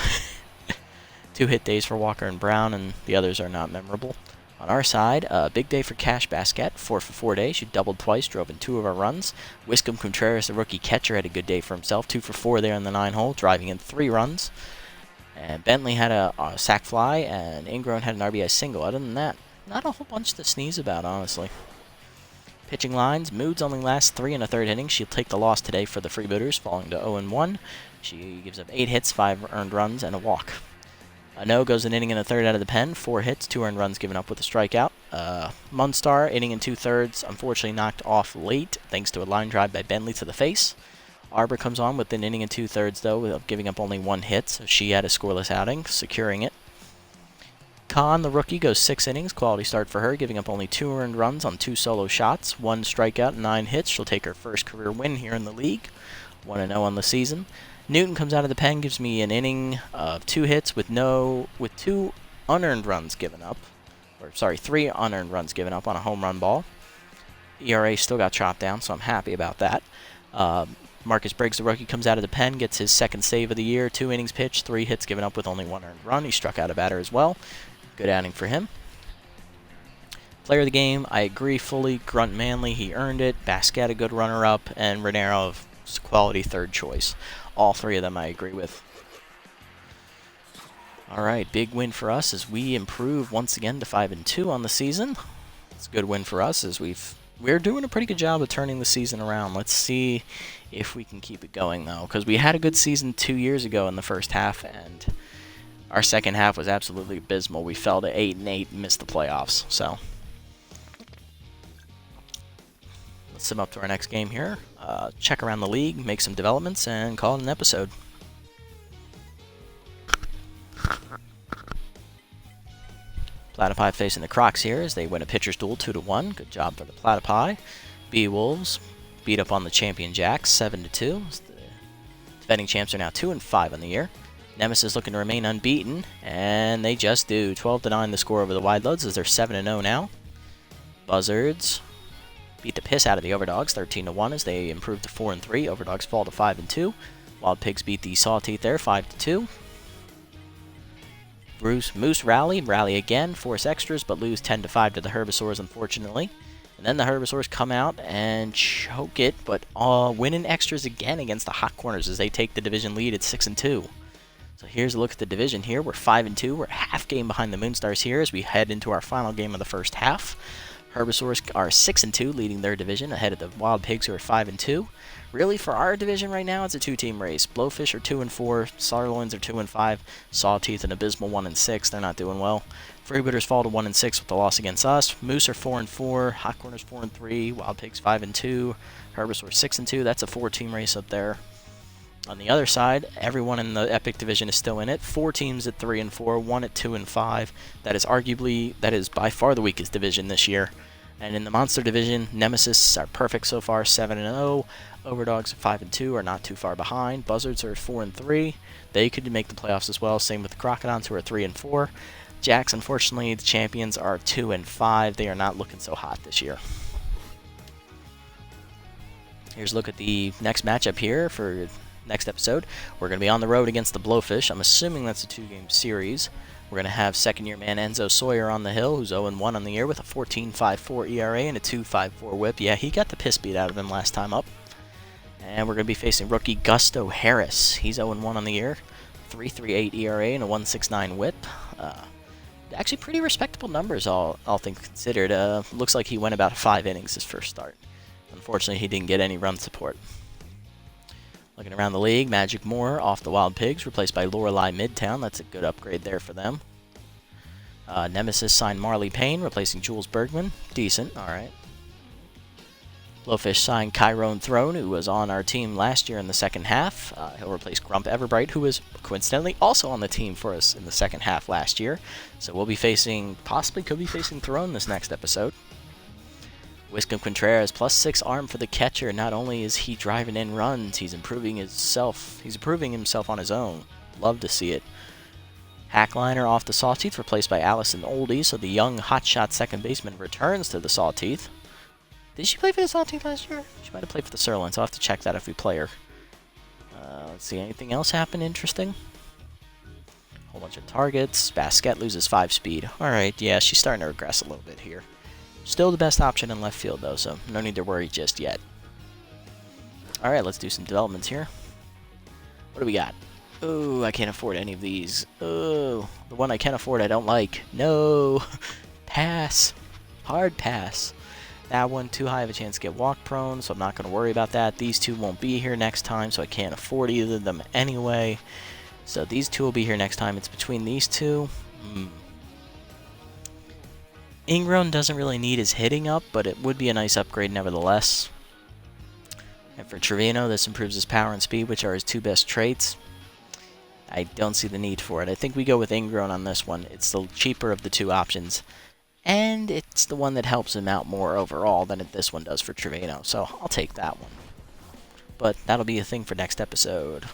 2 hit days for Walker and Brown, and the others are not memorable. On our side, big day for Cash Basket, 4 for 4 day. She doubled twice, drove in 2 of our runs. Whiscombe Contreras, the rookie catcher, had a good day for himself, 2 for 4 there in the 9-hole, driving in 3 runs. And Bentley had a sac fly, and Ingrown had an RBI single. Other than that, not a whole bunch to sneeze about, honestly. Pitching lines, Moods only lasts 3 1/3 innings. She'll take the loss today for the Freebooters, falling to 0-1. She gives up 8 hits, 5 earned runs, and a walk. No goes an inning and a third out of the pen, 4 hits, 2 earned runs given up with a strikeout. Munster, inning and 2/3, unfortunately knocked off late, thanks to a line drive by Bentley to the face. Aubry comes on with an inning and 2/3, though, without giving up only 1 hit, so she had a scoreless outing, securing it. Khan, the rookie, goes 6 innings. Quality start for her, giving up only 2 earned runs on 2 solo shots, 1 strikeout, and 9 hits. She'll take her first career win here in the league, 1-0 on the season. Newton comes out of the pen, gives me an inning of 2 hits with 2 unearned runs given up. Or, sorry, 3 unearned runs given up on a home run ball. ERA still got chopped down, so I'm happy about that. Marcus Briggs, the rookie, comes out of the pen, gets his 2nd save of the year, 2 innings pitched, 3 hits given up with only 1 earned run. He struck out a batter as well. Good outing for him. Player of the game, I agree fully. Grunt Manley, he earned it. Basquette, a good runner-up, and Ronero, quality 3rd choice. All 3 of them I agree with. All right, big win for us as we improve once again to 5-2 on the season. It's a good win for us as we're doing a pretty good job of turning the season around. Let's see if we can keep it going, though, because we had a good season 2 years ago in the first half, and our second half was absolutely abysmal. We fell to 8-8 and missed the playoffs. So let's sim up to our next game here. Check around the league, make some developments, and call it an episode. Platypi facing the Crocs here as they win a pitcher's duel 2-1. Good job for the Platypi. B-Wolves beat up on the champion Jacks 7-2. The defending champs are now 2-5 on the year. Nemesis looking to remain unbeaten, and they just do. 12-9 the score over the Wide Loads as they're 7-0 now. Buzzards beat the piss out of the Overdogs 13-1 as they improve to 4-3. Overdogs fall to 5-2. Wild Pigs beat the Sawteeth there 5-2. Moose rally again, force extras, but lose 10-5 to the Herbivores, unfortunately. And then the Herbivores come out and choke it, but win in extras again against the Hot Corners as they take the division lead at 6-2. So here's a look at the division here. We're 5-2. We're a half game behind the Moonstars here as we head into our final game of the first half. Herbivores are 6-2, leading their division ahead of the Wild Pigs, who are 5-2. Really, for our division right now, it's a 2-team race. Blowfish are 2-4, Sirloins are 2-5, Sawteeth an abysmal 1-6. They're not doing well. Freebooters fall to 1-6 with the loss against us. Moose are 4-4, Hot Corners 4-3, Wild Pigs 5-2, Herbivores 6-2. That's a 4-team race up there. On the other side, everyone in the Epic division is still in it. 4 teams at 3-4, 1 at 2-5. That is by far the weakest division this year. And in the Monster division, Nemesis are perfect so far, 7-0. Overdogs at 5-2 are not too far behind. Buzzards are 4-3. They could make the playoffs as well. Same with the Crocodons, who are 3-4. Jacks, unfortunately, the champions, are 2-5. They are not looking so hot this year. Here's a look at the next matchup here for next episode. We're going to be on the road against the Blowfish. I'm assuming that's a 2-game series. We're going to have second-year man Enzo Sawyer on the hill, who's 0-1 on the year with a 14.54 ERA and a 2.54 whip. Yeah, he got the piss beat out of him last time up. And we're going to be facing rookie Gusto Harris. He's 0-1 on the year, 3.38 ERA and a 1.69 whip. Actually, pretty respectable numbers, all things considered. Looks like he went about 5 innings his first start. Unfortunately, he didn't get any run support. Looking around the league, Magic Moore off the Wild Pigs, replaced by Lorelei Midtown. That's a good upgrade there for them. Nemesis signed Marley Payne, replacing Jules Bergman. Decent, all right. Blowfish signed Chiron Throne, who was on our team last year in the second half. He'll replace Grump Everbright, who was coincidentally also on the team for us in the second half last year. So we'll be could be facing Throne this next episode. Wiscombe Contreras, +6 arm for the catcher. Not only is he driving in runs, he's improving himself on his own. Love to see it. Hackliner off the Sawteeth, replaced by Allison Oldie, so the young hotshot second baseman returns to the Sawteeth. Did she play for the Sawteeth last year? She might have played for the Sirloins. I'll have to check that if we play her. Let's see, anything else happen interesting? Whole bunch of targets. Basquette loses 5 speed. Alright, yeah, she's starting to regress a little bit here. Still the best option in left field, though, so no need to worry just yet. Alright, let's do some developments here. What do we got? Oh, I can't afford any of these. Oh, the one I can't afford I don't like. No! Pass. Hard pass. That one, too high of a chance to get walk prone, so I'm not going to worry about that. These two won't be here next time, so I can't afford either of them anyway. So these two will be here next time. It's between these two. Ingrown doesn't really need his hitting up, but it would be a nice upgrade nevertheless. And for Trevino, this improves his power and speed, which are his 2 best traits. I don't see the need for it. I think we go with Ingrown on this one. It's the cheaper of the 2 options. And it's the one that helps him out more overall than this one does for Trevino. So I'll take that one. But that'll be a thing for next episode.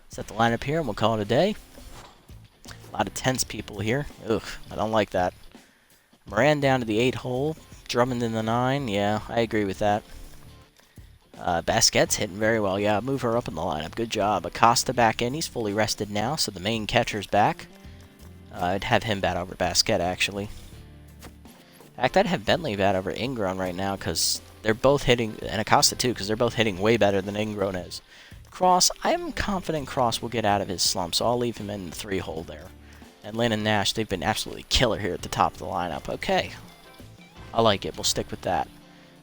Set the lineup here and we'll call it a day. A lot of tense people here. Ugh, I don't like that. Moran down to the 8 hole. Drummond in the 9. Yeah, I agree with that. Basquet's hitting very well. Yeah, move her up in the lineup. Good job. Acosta back in. He's fully rested now, so the main catcher's back. I'd have him bat over Basquet, actually. In fact, I'd have Bentley bat over Ingrown right now, because they're both hitting, and Acosta too, because they're both hitting way better than Ingrown is. Cross, I'm confident Cross will get out of his slump, so I'll leave him in the 3 hole there. And Lynn and Nash, they've been absolutely killer here at the top of the lineup. Okay. I like it. We'll stick with that.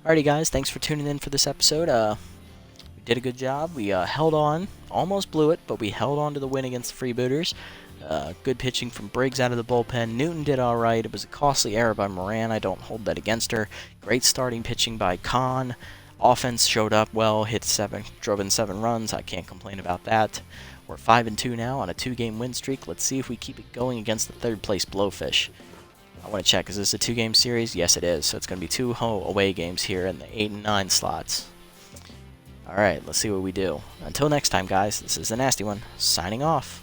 Alrighty, guys. Thanks for tuning in for this episode. We did a good job. We held on. Almost blew it, but we held on to the win against the Freebooters. Good pitching from Briggs out of the bullpen. Newton did all right. It was a costly error by Moran. I don't hold that against her. Great starting pitching by Kahn. Offense showed up well. Drove in 7 runs. I can't complain about that. We're 5-2 now on a 2-game win streak. Let's see if we keep it going against the 3rd place Blowfish. I want to check. Is this a 2-game series? Yes, it is. So it's going to be 2 away games here in the 8 and 9 slots. All right, let's see what we do. Until next time, guys, this is the Nasty One, signing off.